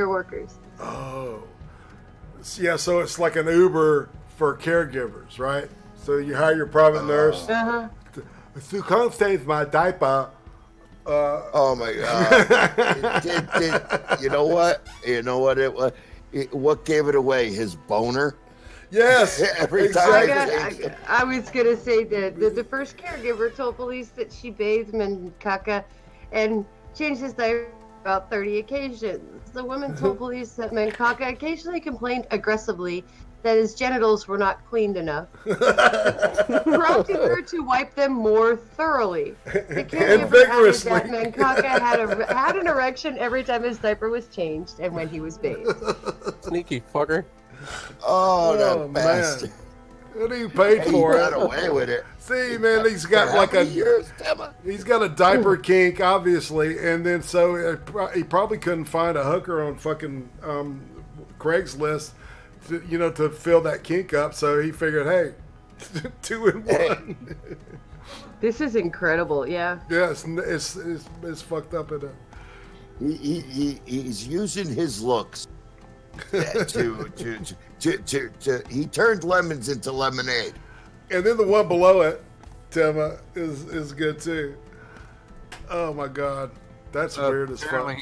workers. Oh. Yeah, so it's like an Uber for caregivers, right? So you hire your private nurse. If you can't save my diaper. Oh my God. You know what? It was. What gave it away? His boner? Yes. Every time. I was going to say that the first caregiver told police that she bathed Menchaca and changed his diaper about 30 occasions. The woman told police that Menchaca occasionally complained aggressively that his genitals were not cleaned enough, prompting her to wipe them more thoroughly. The caregiver added that Menchaca had an erection every time his diaper was changed and when he was bathed. Sneaky fucker. Oh, that bastard. Man. What he paid for He it? got away with it. See, man, he's got like he's got a diaper kink, obviously, and then so he probably couldn't find a hooker on fucking Craigslist, to fill that kink up. So he figured, hey, 2 in 1. This is incredible. Yeah. Yeah, it's fucked up in it. He's using his looks he turned lemons into lemonade. And then the one below it, Tema, is good too. Oh my God, that's weird as fuck.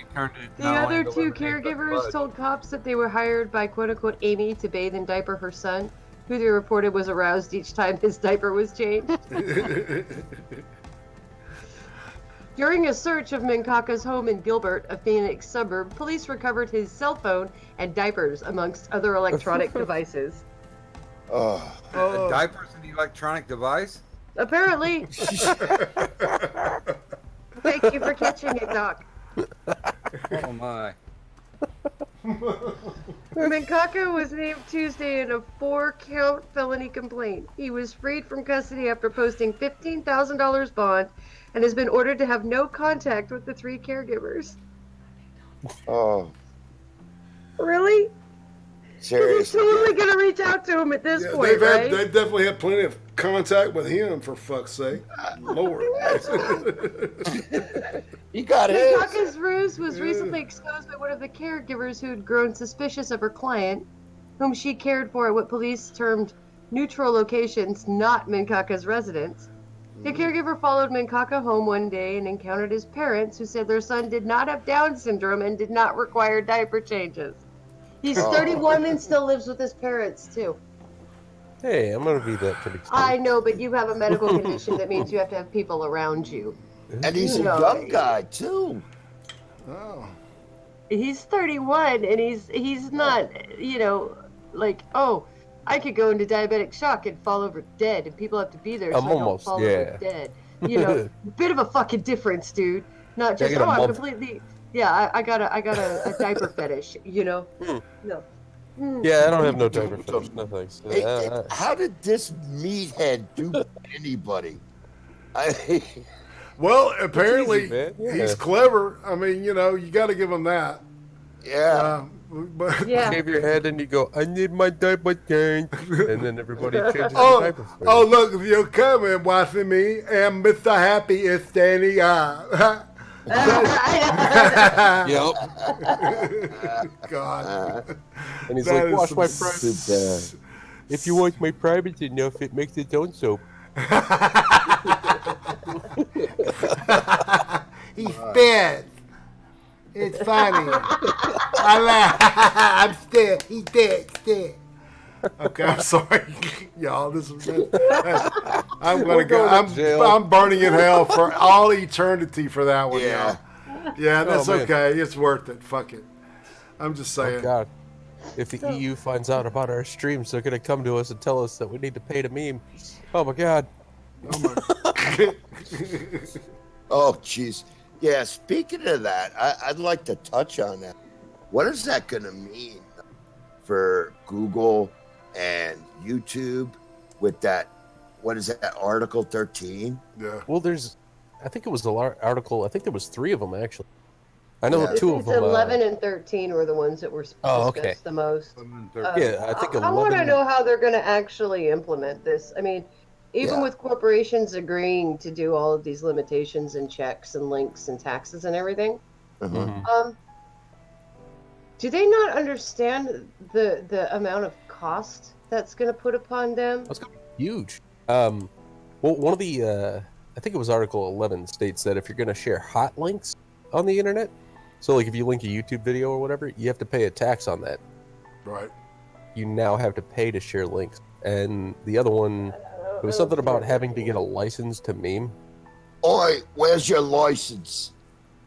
The other 2 caregivers told cops that they were hired by quote-unquote Amy to bathe and diaper her son, who they reported was aroused each time his diaper was changed. During a search of Minkaka's home in Gilbert, a Phoenix suburb, police recovered his cell phone and diapers, amongst other electronic devices. Diapers an electronic device? Apparently. Thank you for catching it, Doc. Oh my. Minkaka was named Tuesday in a 4-count felony complaint. He was freed from custody after posting $15,000 bond and has been ordered to have no contact with the 3 caregivers. Oh. Really? Seriously. We're totally going to reach out to him at this point, right? They've definitely had plenty of contact with him, for fuck's sake. Lord. You got it. Minkaka's ruse was recently exposed by one of the caregivers who had grown suspicious of her client, whom she cared for at what police termed neutral locations, not Minkaka's residence. The caregiver followed Minkaka home one day and encountered his parents, who said their son did not have Down syndrome and did not require diaper changes. He's 31 and still lives with his parents, too. Hey, I'm gonna be that pretty soon. I know, but you have a medical condition that means you have to have people around you. And he's a young guy, too. Oh. He's 31, and he's not, like, oh, I could go into diabetic shock and fall over dead, and people have to be there so I don't fall over dead. Bit of a fucking difference, dude. Not just, I'm completely... Yeah, I got a diaper fetish, No. Yeah, I don't have no diaper fetish. No thanks. How did this meathead do anybody? Well, apparently easy, he's clever. I mean, you got to give him that. Yeah. But You shave your head and you go, I need my diaper changed. And then everybody changes the diapers for you. Oh, look, you're coming, watching me, and Mr. Happy is standing up. Yep. God. And he's That like, is wash some my private. If you wash my private enough, it makes its own soap. He spits. It's funny. I laugh. I'm still. He did. Okay, I'm sorry, y'all. This is. I'm gonna go. I'm burning in hell for all eternity for that one, y'all. Yeah, that's okay. It's worth it. Fuck it. I'm just saying. Oh, God. If the EU finds out about our streams, they're gonna come to us and tell us that we need to pay to meme. Oh my God. Oh my. Oh, jeez. Yeah, speaking of that, I'd like to touch on that. What is that going to mean for Google and YouTube with that, what is that, Article 13? Yeah. Well, I think it was the article, I think there was 3 of them, actually. I know 2 of them. 11 and 13 were the ones that were discussed the most. Yeah, I think 11. I want to know how they're going to actually implement this. I mean, even with corporations agreeing to do all of these limitations and checks and links and taxes and everything, do they not understand the amount of cost that's going to put upon them? That's going to be huge. Well, one of the, I think it was Article 11 states that if you're going to share hot links on the internet, so like if you link a YouTube video or whatever, you have to pay a tax on that. Right. You now have to pay to share links. And the other one, it was something about having to get a license to meme. Oi, where's your license?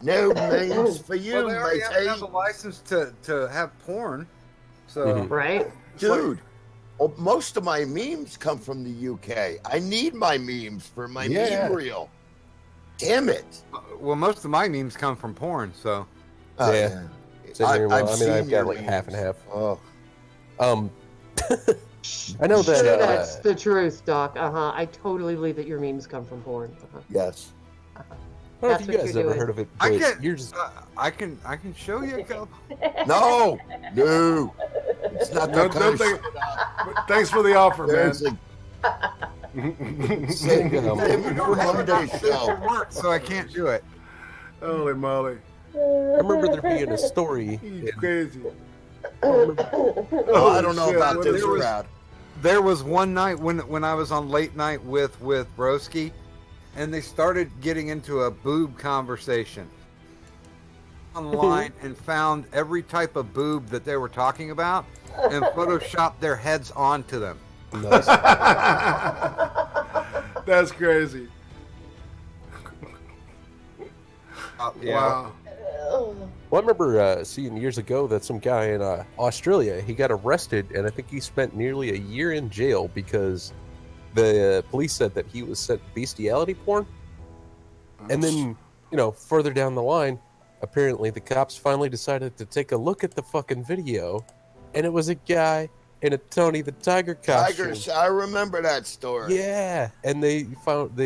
No memes for you, well, they already mate. have a license to have porn. So Right. Dude, most of my memes come from the UK. I need my memes for my meme reel. Damn it. Well, most of my memes come from porn, so. Yeah. I've got like half and half. Oh. I know that. That's the truth, Doc. I totally believe that your memes come from porn. Yes. I don't know if you guys ever heard of it. I can show you a couple. No. It's not that kind of shit. Thanks for the offer, man. So I can't do it. Holy moly. I remember there being a story. He's crazy. I don't know about this crowd. There was one night when I was on late night with Broski, and they started getting into a boob conversation online and found every type of boob that they were talking about and photoshopped their heads onto them. Nice. That's crazy. Yeah. Wow. Well, I remember seeing years ago that some guy in Australia, he got arrested, and I think he spent nearly a year in jail because the police said that he was sent bestiality porn. And then, further down the line, apparently the cops finally decided to take a look at the fucking video, and it was a guy in a Tony the Tiger costume. Tigers, I remember that story. Yeah, and they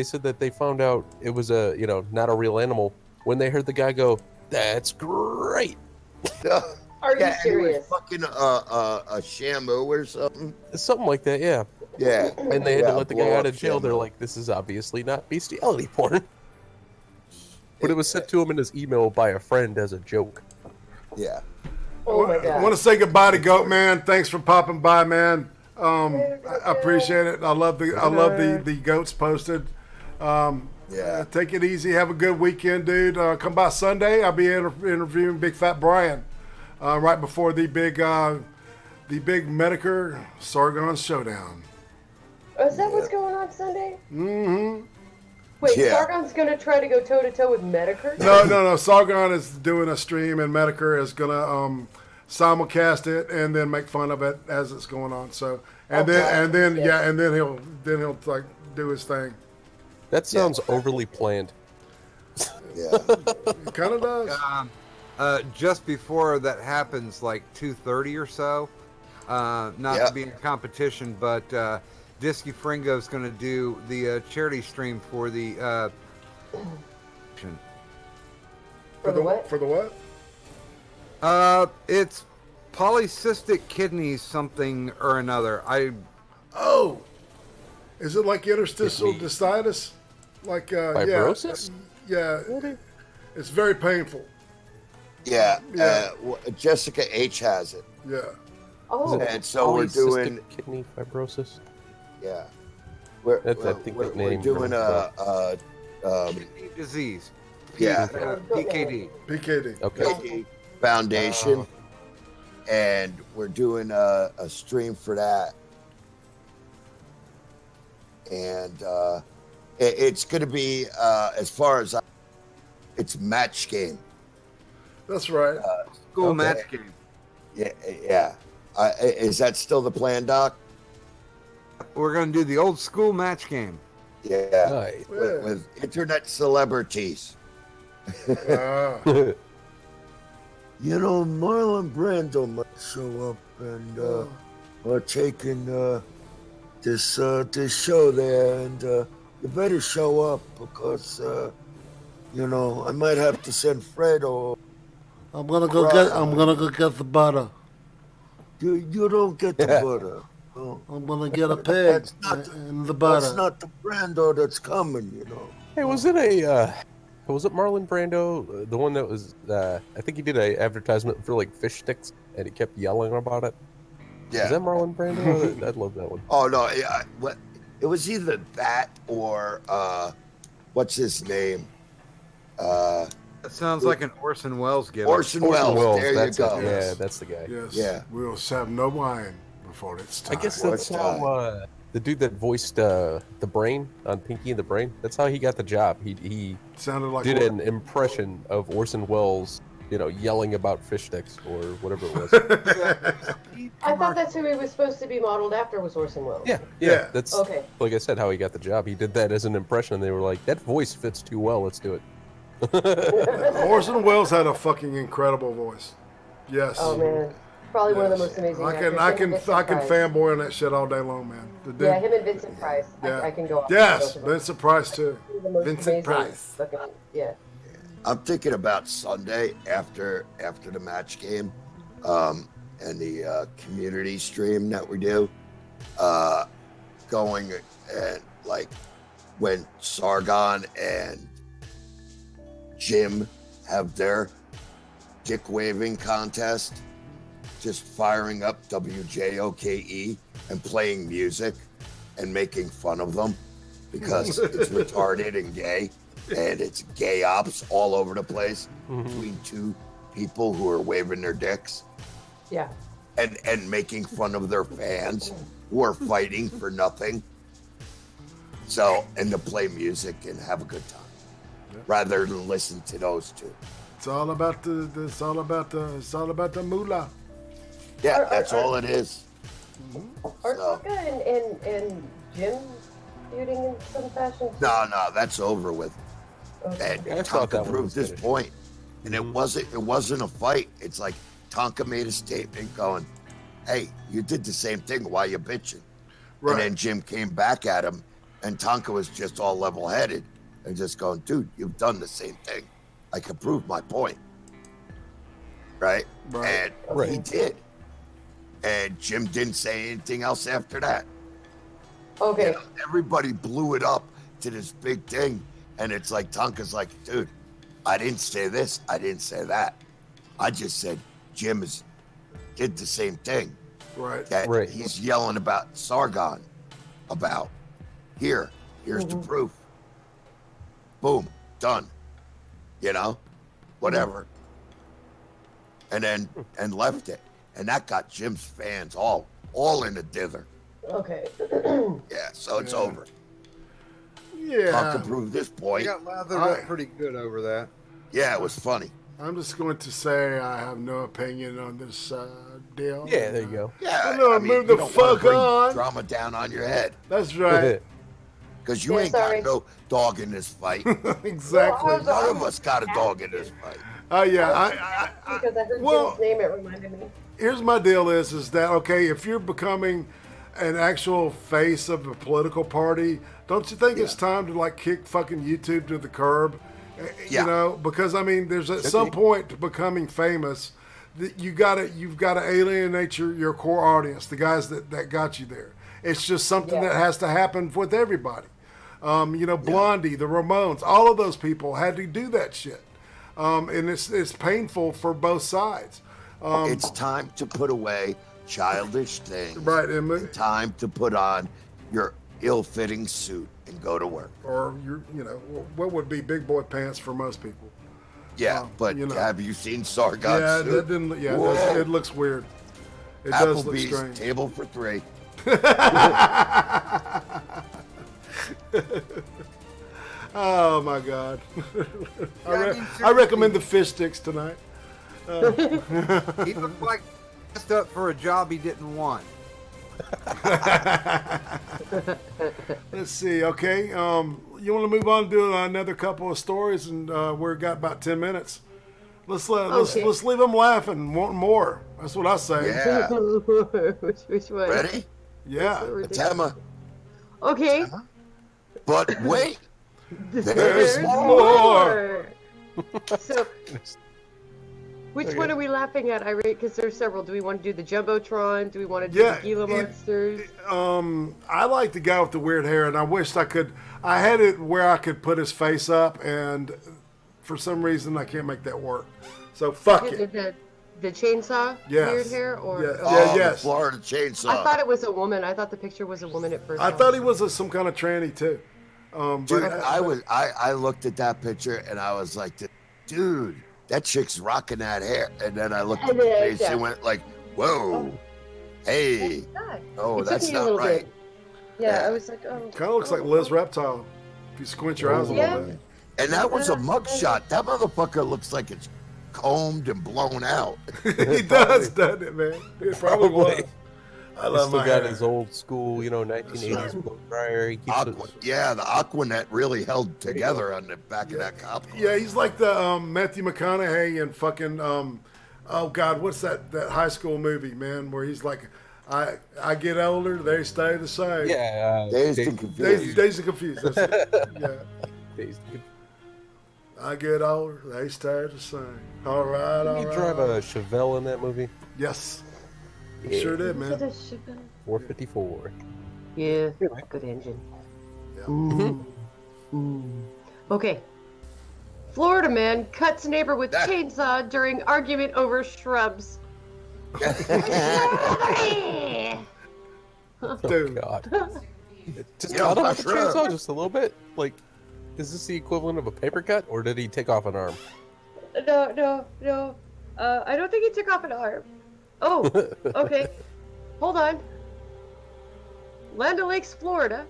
said that they found out it was not a real animal when they heard the guy go, "That's great." Are you Yeah, and it was serious? fucking a shamu or something. Something like that, yeah. Yeah. And they had to let the guy blow out up of jail. They're shamu. like, "This is obviously not bestiality porn." But it was sent to him in his email by a friend as a joke. Yeah. Oh my I god. want to say goodbye to Goat Man. Thanks for popping by, man. I appreciate it. I love the goats posted. Yeah. Take it easy. Have a good weekend, dude. Come by Sunday. I'll be interviewing Big Fat Brian right before the big Medicare Sargon showdown. Oh, is that what's going on Sunday? Mm-hmm. Wait, Yeah. Sargon's gonna try to go toe to toe with Medicare? No. Sargon is doing a stream, and Medicare is gonna simulcast it and then make fun of it as it's going on. So then he'll like do his thing. That sounds overly planned. Yeah. It kind of does. Just before that happens, like 2:30 or so, not to be in competition, but Disky Fringo's going to do the charity stream for the For the what? For the what? it's polycystic kidneys something or another. Oh, is it like interstitial Kidney. cystitis? Like Fibrosis? Yeah. It's very painful. Yeah. Yeah. Jessica H has it. Yeah. Oh, And so we're doing, Polycystic kidney fibrosis. yeah. That's, I think, the We're name. doing Kidney disease. yeah. PKD. PKD. Okay. PKD Foundation, and we're doing a stream for that. And it's going to be, as far as it's match game. That's right. School Okay. match game. Yeah. Is that still the plan, Doc? We're going to do the old school match game. Yeah. Nice. With internet celebrities. Ah. You know, Marlon Brando might show up and partake in this show there, and you better show up because I might have to send Fredo. I'm gonna go get the butter. You don't get the butter. No. I'm gonna get a pig and the butter. That's not the Brando that's coming, Hey, was it Marlon Brando, the one that was? I think he did a advertisement for like fish sticks, and he kept yelling about it. Yeah. Is that Marlon Brando? I love that one. Oh no, it was either that or what's his name? That sounds like an Orson Welles gimmick. Orson Welles. There you that's go. it. Yeah, that's the guy. Yes. Yeah. We'll have no wine before it's time. I guess that's What's how the dude that voiced the Brain on Pinky and the Brain. That's how he got the job. He sounded like did an impression of Orson Welles, yelling about fish sticks or whatever it was. I thought that's who he was supposed to be modeled after was Orson Welles. Yeah. That's Okay. like I said, how he got the job. He did that as an impression, and they were like, "That voice fits too well. Let's do it." Orson Welles had a fucking incredible voice. Yes. Oh man, probably one of the most amazing. I actors. can Him and Vincent Price. fanboy on that shit all day long, man. The dude- Yeah, him and Vincent Price. Yeah. I can go off. Yes, both of them. Vincent Price too. The most Vincent amazing Price. fucking- yeah. I'm thinking about Sunday after the match game, and the community stream that we do, going and like when Sargon and Jim have their dick waving contest, just firing up WJOKE and playing music and making fun of them because it's retarded and gay. And it's gay ops all over the place between two people who are waving their dicks Yeah. and making fun of their fans who are fighting for nothing. So, and to play music and have a good time. rather than listen to those two. It's all about the moolah. Yeah, that's all it is. Are Tucker and Jim feuding in some fashion? No, that's over with. Okay. And Tonka proved this point, and it wasn't a fight. It's like Tonka made a statement going, "Hey, you did the same thing. Why you bitching?" Right. And then Jim came back at him, and Tonka was just all level-headed and just going, "Dude, you've done the same thing. I can prove my point." Right? And he did. And Jim didn't say anything else after that. Okay. You know, everybody blew it up to this big thing, and it's like Tonka's like, "Dude, I didn't say this. I didn't say that. I just said Jim did the same thing." Right. That he's yelling about Sargon about. Here's the proof. Boom, done. You know, whatever. And left it. And that got Jim's fans all in a dither. Okay. Yeah, so it's over. Yeah. Tonka proved this point. He got lathered up pretty good over that. Yeah, it was funny. I'm just going to say I have no opinion on this deal. Yeah, there you go. Yeah, move the fuck on. Drama down on your head. That's right. Because you ain't got no dog in this fight. Exactly. None of us got a dog in this fight. Oh yeah, because I heard Jim's name, it reminded me. Here's my deal: is that okay? If you're becoming an actual face of a political party, don't you think it's time to like kick fucking YouTube to the curb? You know, because I mean, there's at some point to becoming famous that you've got to alienate your core audience, the guys that got you there. It's just something that has to happen with everybody. You know, Blondie, the Ramones, all of those people had to do that shit. And it's painful for both sides. It's time to put away childish things. Right. And time to put on your ill-fitting suit and go to work. Or what would be big boy pants for most people. Yeah, but have you seen Sargon's suit? That didn't. Yeah, it looks weird. It does look strange. Table for three. Oh my God! I recommend the fish sticks tonight. He looked like messed up for a job he didn't want. Let's see. Okay, you want to move on to another couple of stories, and we've got about 10 minutes. Let's leave them laughing, wanting more. That's what I say. Yeah. Which one? Ready? Yeah. Tema. Okay. But wait. There's more. So, which one are we laughing at, Irate? Because there's several. Do we want to do the Jumbotron? Do we want to do the Gila monsters? I like the guy with the weird hair, and I wished I could. I had it where I could put his face up, and for some reason I can't make that work. So fuck it. The chainsaw weird hair, or yes, Florida chainsaw. I thought it was a woman. I thought the picture was a woman at first. I thought he was some kind of tranny too. Dude, I looked at that picture and I was like, dude, that chick's rocking that hair. And then I looked at the face and went like, whoa, hey, that's not right. Yeah, I was like, oh. Kind of looks like Liz Reptile if you squint your eyes a little bit. And that was a mugshot. That motherfucker looks like it's combed and blown out. He does, doesn't it, man? It probably was. I love still got his old school, 1980s blow dryer. He keeps the Aquanet really held together on the back of that cop car. Yeah, he's like the Matthew McConaughey and fucking oh God, what's that high school movie, man, where he's like, I get older, they stay the same. Yeah, Dazed and Confused. Dazed and Confused. That's it. Yeah. Dazed and Confused. I get older, they stay the same. All right, all right. Did he drive a Chevelle in that movie? Yes. Yeah. Sure did, man. 454. Yeah, good engine. Yeah. Okay. Florida man cuts neighbor with chainsaw during argument over shrubs. Dude. God. Just cut off the chainsaw just a little bit? Like, is this the equivalent of a paper cut, or did he take off an arm? No. I don't think he took off an arm. Oh, okay. Hold on. Land O'Lakes, Florida.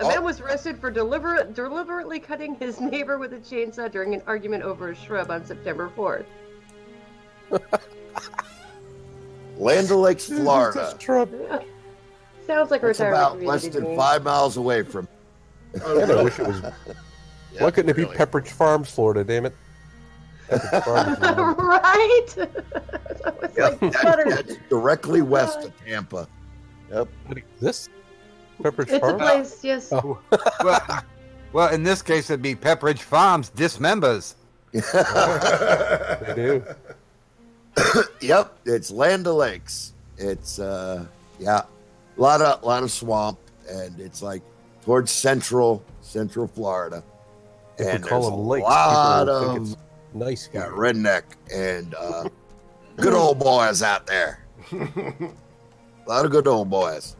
A man was arrested for deliberately cutting his neighbor with a chainsaw during an argument over a shrub on September 4th. Land O'Lakes, Florida. Yeah. Sounds like a It's retirement about community less to than me. 5 miles away from. I wish it was. Yeah, Why couldn't it be really. Pepperidge Farms, Florida? Damn it. Pepperidge Farms. Right? That was Yep, like butter. that's directly west of Tampa. Yep. What exists? Pepperidge It's a Farms? place, yes. Oh. Well, in this case, it'd be Pepperidge Farms dismembers. They do. Yep, it's Land O'Lakes. It's yeah, a lot of swamp, and it's like towards central Florida. If And we call there's them a lakes, lot people think of it's nice. yeah, Here. redneck and good old boys out there. A lot of good old boys,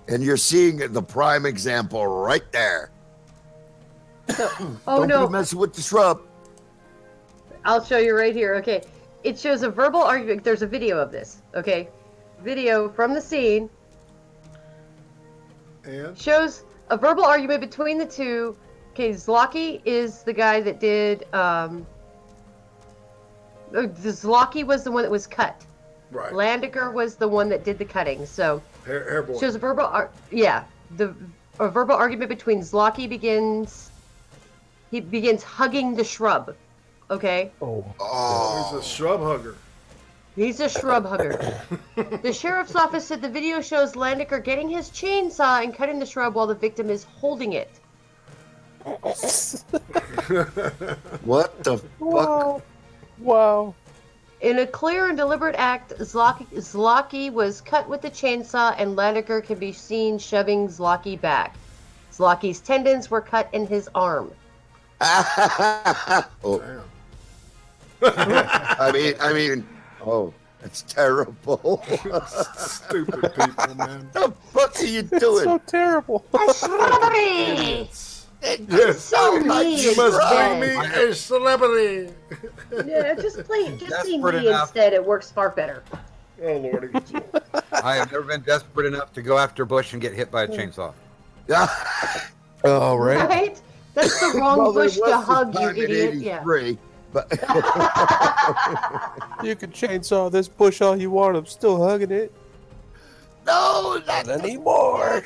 and you're seeing the prime example right there. Oh Don't no, be messing with the shrub. I'll show you right here. Okay, it shows a verbal argument. There's a video of this. Okay, video from the scene And shows a verbal argument between the two. Okay, Zlocky is the guy that did. Zlocky was the one that was cut. right, Landecker was the one that did the cutting. So hair boy. shows a verbal. A verbal argument between Zlocky begins. He begins hugging the shrub. Okay. Oh. He's a shrub hugger. He's a shrub hugger. The sheriff's office said the video shows Landecker getting his chainsaw and cutting the shrub while the victim is holding it. What the fuck? Wow. Wow. In a clear and deliberate act, Zlocky was cut with the chainsaw and Landecker can be seen shoving Zlocky back. Zlocky's tendons were cut in his arm. Oh, Damn. I mean, oh, that's terrible. Stupid people, man. What the fuck are you doing? So terrible. A shrubbery! Yes. So like mean. You must instead. bring me a celebrity. Yeah, just say Desperate me enough. instead. It works far better. Oh lordy. I have never been desperate enough to go after Bush and get hit by a chainsaw. Oh, right. Right? That's the wrong Well, there bush was to this hug, you time in idiot. Yeah. 83, but You can chainsaw this bush all you want. I'm still hugging it. no, not Not anymore.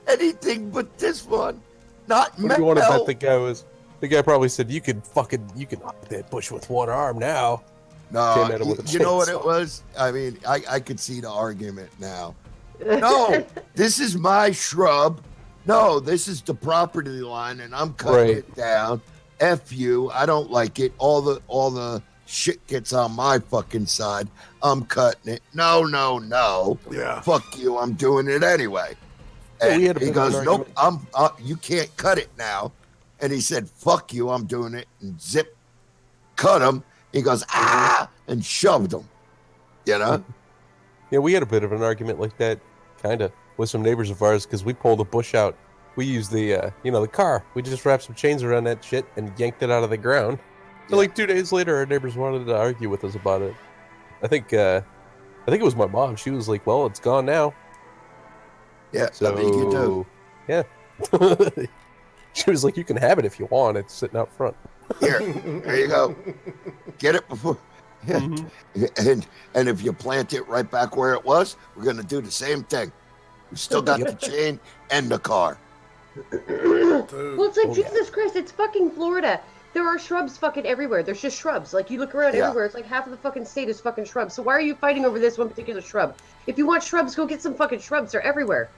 anything but this one. Not What do you want to metal. bet the guy was? The guy probably said, you can hug that bush with one arm now. No, Came at it with a you know what chainsaw. it was? I mean, I could see the argument now. No, this is my shrub. No, this is the property line, and I'm cutting Right. it down. F you. I don't like it. All the shit gets on my fucking side. I'm cutting it. No. Yeah. Fuck you. I'm doing it anyway. Yeah, And we had a he bit of an goes, nope. You can't cut it now. And he said, fuck you. I'm doing it. And zip, cut him. He goes, and shoved him. You know? Yeah, we had a bit of an argument like that, kind of, with some neighbors of ours, because we pulled a bush out. We used the, the car. We just wrapped some chains around that shit and yanked it out of the ground. So, like 2 days later, our neighbors wanted to argue with us about it. I think it was my mom. She was like, "Well, it's gone now." Yeah, So, nothing you can do. yeah. She was like, "You can have it if you want. It's sitting out front." Here, there you go. Get it before. Yeah. Mm-hmm. And if you plant it right back where it was, we're gonna do the same thing. We still got the chain and the car. Well, it's like, Oh, Jesus Christ, it's fucking Florida. There are shrubs fucking everywhere. There's just shrubs. Like, you look around Yeah. everywhere, it's like half of the fucking state is fucking shrubs. So why are you fighting over this one particular shrub? If you want shrubs, go get some fucking shrubs. They're everywhere.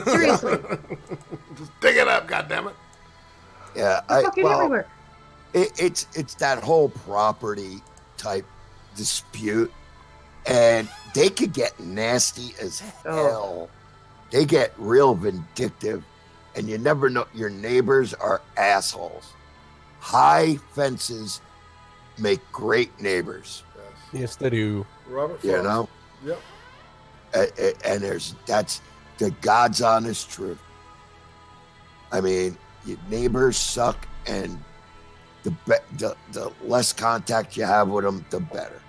Seriously. Just dig it up, goddammit. Yeah, They're fucking everywhere. It's that whole property type dispute, and they could get nasty as hell. They get real vindictive, and you never know. Your neighbors are assholes. High fences make great neighbors. Yes, they do. Robert You Frost. know, Yep. and that's the God's honest truth. I mean, your neighbors suck, and the less contact you have with them, the better.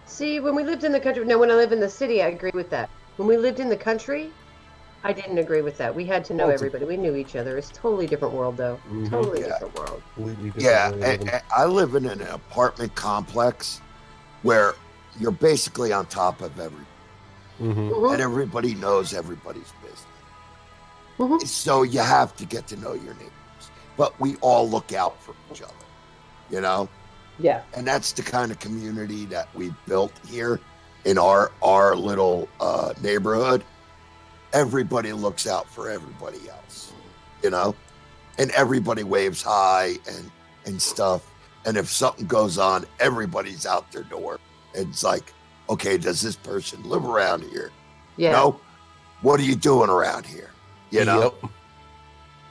See, when we lived in the country, no, when I live in the city, I agree with that. When we lived in the country, I didn't agree with that. We had to know everybody. We knew each other. It's a totally different world, though. Totally different world. Yeah, and I live in an apartment complex where you're basically on top of everything. And everybody knows everybody's business. So you have to get to know your neighbors. But we all look out for each other, you know? Yeah. And that's the kind of community that we built here in our little neighborhood. Everybody looks out for everybody else, you know? And everybody waves hi and stuff. And if something goes on, everybody's out their door. It's like, okay, does this person live around here? Yeah. No? What are you doing around here? You know?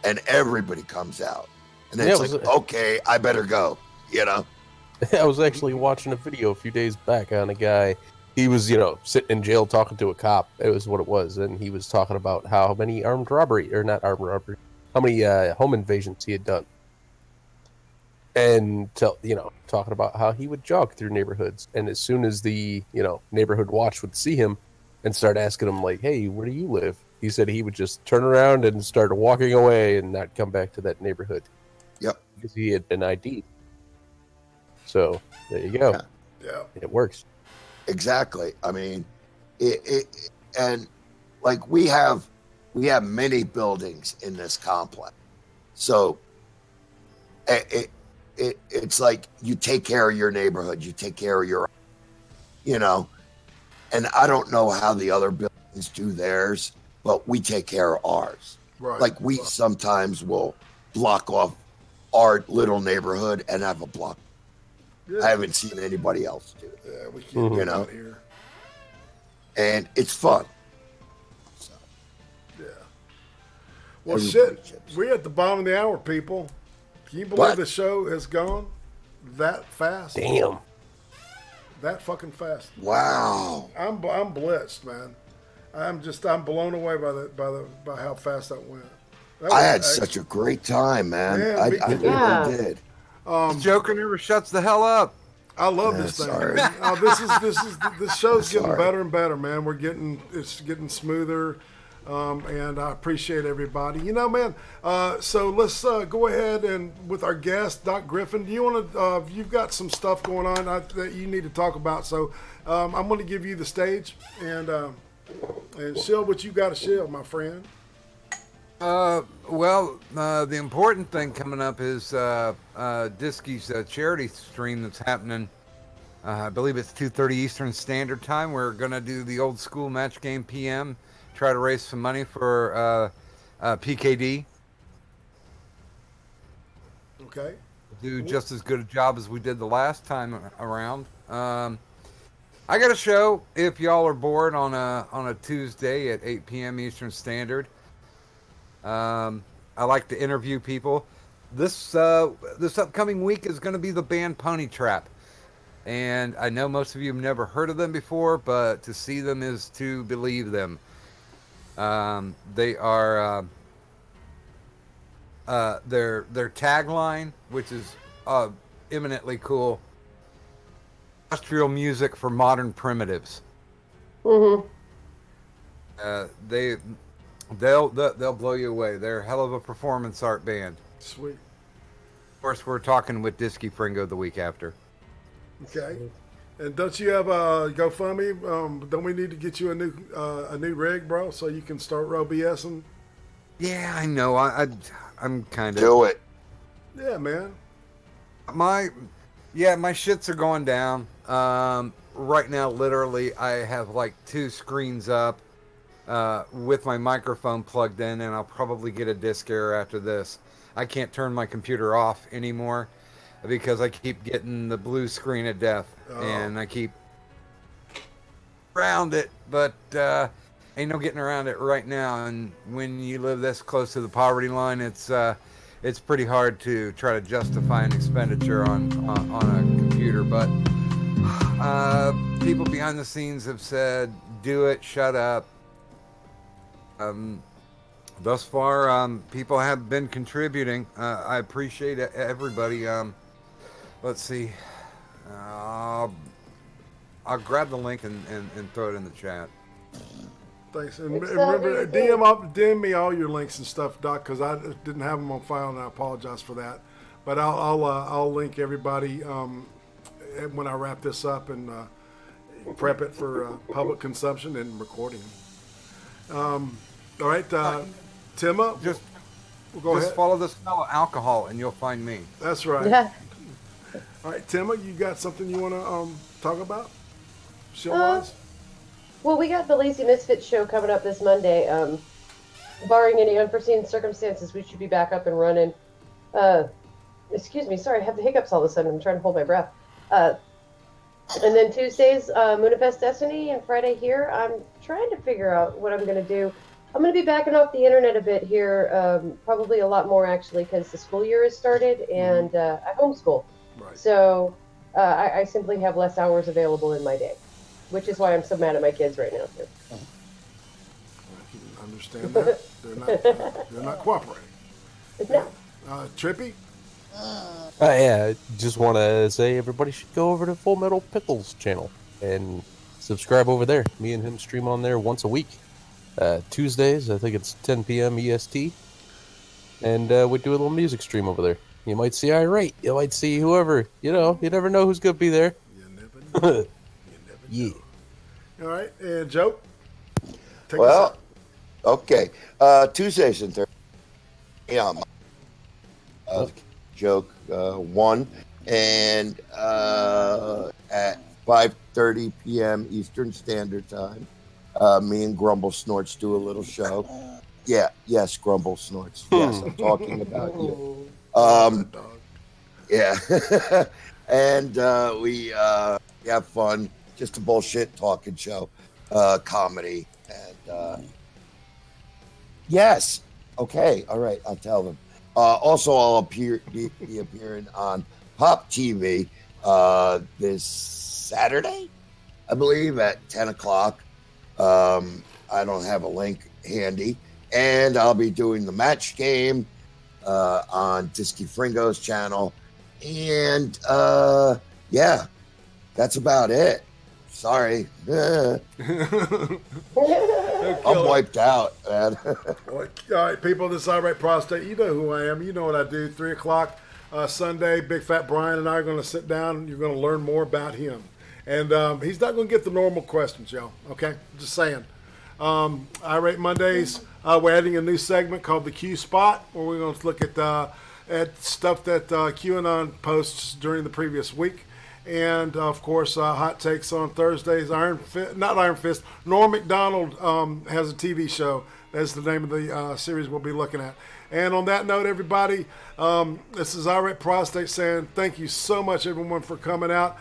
And everybody comes out. And it's like, okay, I better go, you know? I was actually watching a video a few days back on a guy. He was, sitting in jail talking to a cop. It was what it was. And he was talking about how many how many home invasions he had done. And, talking about how he would jog through neighborhoods. And as soon as the, neighborhood watch would see him and start asking him, like, hey, where do you live? He said he would just turn around and start walking away and not come back to that neighborhood. Yep. Because he had been ID'd. So, there you go. Yeah. It works. Exactly. I mean, and like we have many buildings in this complex. So it's like you take care of your neighborhood, you take care of your, and I don't know how the other buildings do theirs, but we take care of ours. Right. Like we sometimes will block off our little neighborhood and have a block. Yeah. I haven't seen anybody else do it. Yeah, we can't get out here. And it's fun. So, yeah. Well, shit, we're at the bottom of the hour, people. Can you believe the show has gone that fast? Damn. That fucking fast. Wow. I'm blessed, man. I'm blown away by how fast that went. I had such a great time, man. I really did. Joker never shuts the hell up. I love this thing. Sorry. This show's getting better and better, man. It's getting smoother, and I appreciate everybody. Man. So let's go ahead and with our guest, Doc Griffin. Do you want to? You've got some stuff going on that you need to talk about. So I'm going to give you the stage and shield what you got to shield, my friend. The important thing coming up is Disky's charity stream that's happening. I believe it's 2:30 Eastern Standard Time. We're gonna do the old school match game PM, try to raise some money for PKD. Okay. Do just as good a job as we did the last time around. I got a show if y'all are bored on a Tuesday at 8 p.m. Eastern Standard. I like to interview people. This upcoming week is going to be the band Pony Trap, and I know most of you have never heard of them before, but to see them is to believe them. They are their tagline, which is eminently cool: industrial music for modern primitives. They'll blow you away. They're a hell of a performance art band. Sweet. Of course, we're talking with Disky Fringo the week after. Okay. And don't you have a GoFundMe? Don't we need to get you a new rig, bro, so you can start row BSing? Yeah, I know. I'm kind of do it. Yeah, man. My shits are going down. Right now, literally, I have like 2 screens up. With my microphone plugged in, and I'll probably get a disk error after this. I can't turn my computer off anymore because I keep getting the blue screen of death, and I keep around it, but ain't no getting around it right now. And when you live this close to the poverty line, it's pretty hard to try to justify an expenditure on a computer. But people behind the scenes have said, "Do it, shut up." Thus far, people have been contributing. I appreciate everybody. Let's see. I'll grab the link and throw it in the chat. Thanks. And remember, DM me all your links and stuff, Doc, because I didn't have them on file, and I apologize for that. But I'll link everybody when I wrap this up and prep it for public consumption and recording. All right, Timma, Just go ahead. follow the smell of alcohol, and you'll find me. That's right. Yeah. All right, Timma, you got something you want to talk about? Show-wise? Well, we got the Lazy Misfits show coming up this Monday. Barring any unforeseen circumstances, we should be back up and running. Excuse me, sorry, I have the hiccups all of a sudden. I'm trying to hold my breath. And then Tuesdays, Moonifest Destiny, and Friday here, I'm trying to figure out what I'm going to do. I'm going to be backing off the internet a bit here, probably a lot more actually, because the school year has started, and I homeschool. Right. So I simply have less hours available in my day, which is why I'm so mad at my kids right now, too. I can understand that. They're not cooperating. No. Trippy? Yeah, just want to say everybody should go over to Full Metal Pickles channel and subscribe over there. Me and him stream on there once a week. Tuesdays, I think it's 10 p.m. EST. And we do a little music stream over there. You might see Irate. You might see whoever. You know, you never know who's going to be there. You never know. Yeah. All right, and Joe? Well, okay. Tuesdays and Thursdays. Yeah. Joke 1 and at 5:30 p.m. Eastern Standard Time, me and Grumble Snorts do a little show. Yeah, yes, Grumble Snorts. Yes, I'm talking about you. Yeah, and we have fun. Just a bullshit talking show, comedy, and yes. Okay, all right, I'll tell them. Also, I'll be appearing on Pop TV this Saturday, I believe, at 10 o'clock. I don't have a link handy. And I'll be doing the match game on Disky Fringo's channel. And, yeah, that's about it. Sorry. I'm wiped out, man. All right, people, this is Irate Prostate. You know who I am. You know what I do. 3 o'clock Sunday, Big Fat Brian and I are going to sit down. You're going to learn more about him. And he's not going to get the normal questions, y'all. Okay? Just saying. Irate Mondays, we're adding a new segment called the Q Spot, where we're going to look at stuff that QAnon posts during the previous week. And, of course, Hot Takes on Thursdays. Norm Macdonald has a TV show. That's the name of the series we'll be looking at. And on that note, everybody, this is Irate Prostate saying thank you so much, everyone, for coming out.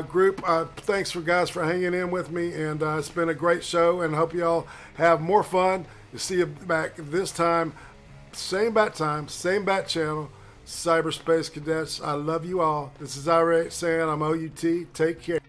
Group, thanks for guys for hanging in with me. And it's been a great show, and I hope you all have more fun. You'll see you back this time. Same bat time, same bat channel. Cyberspace Cadets, I love you all. This is Irate saying I'm OUT. Take care.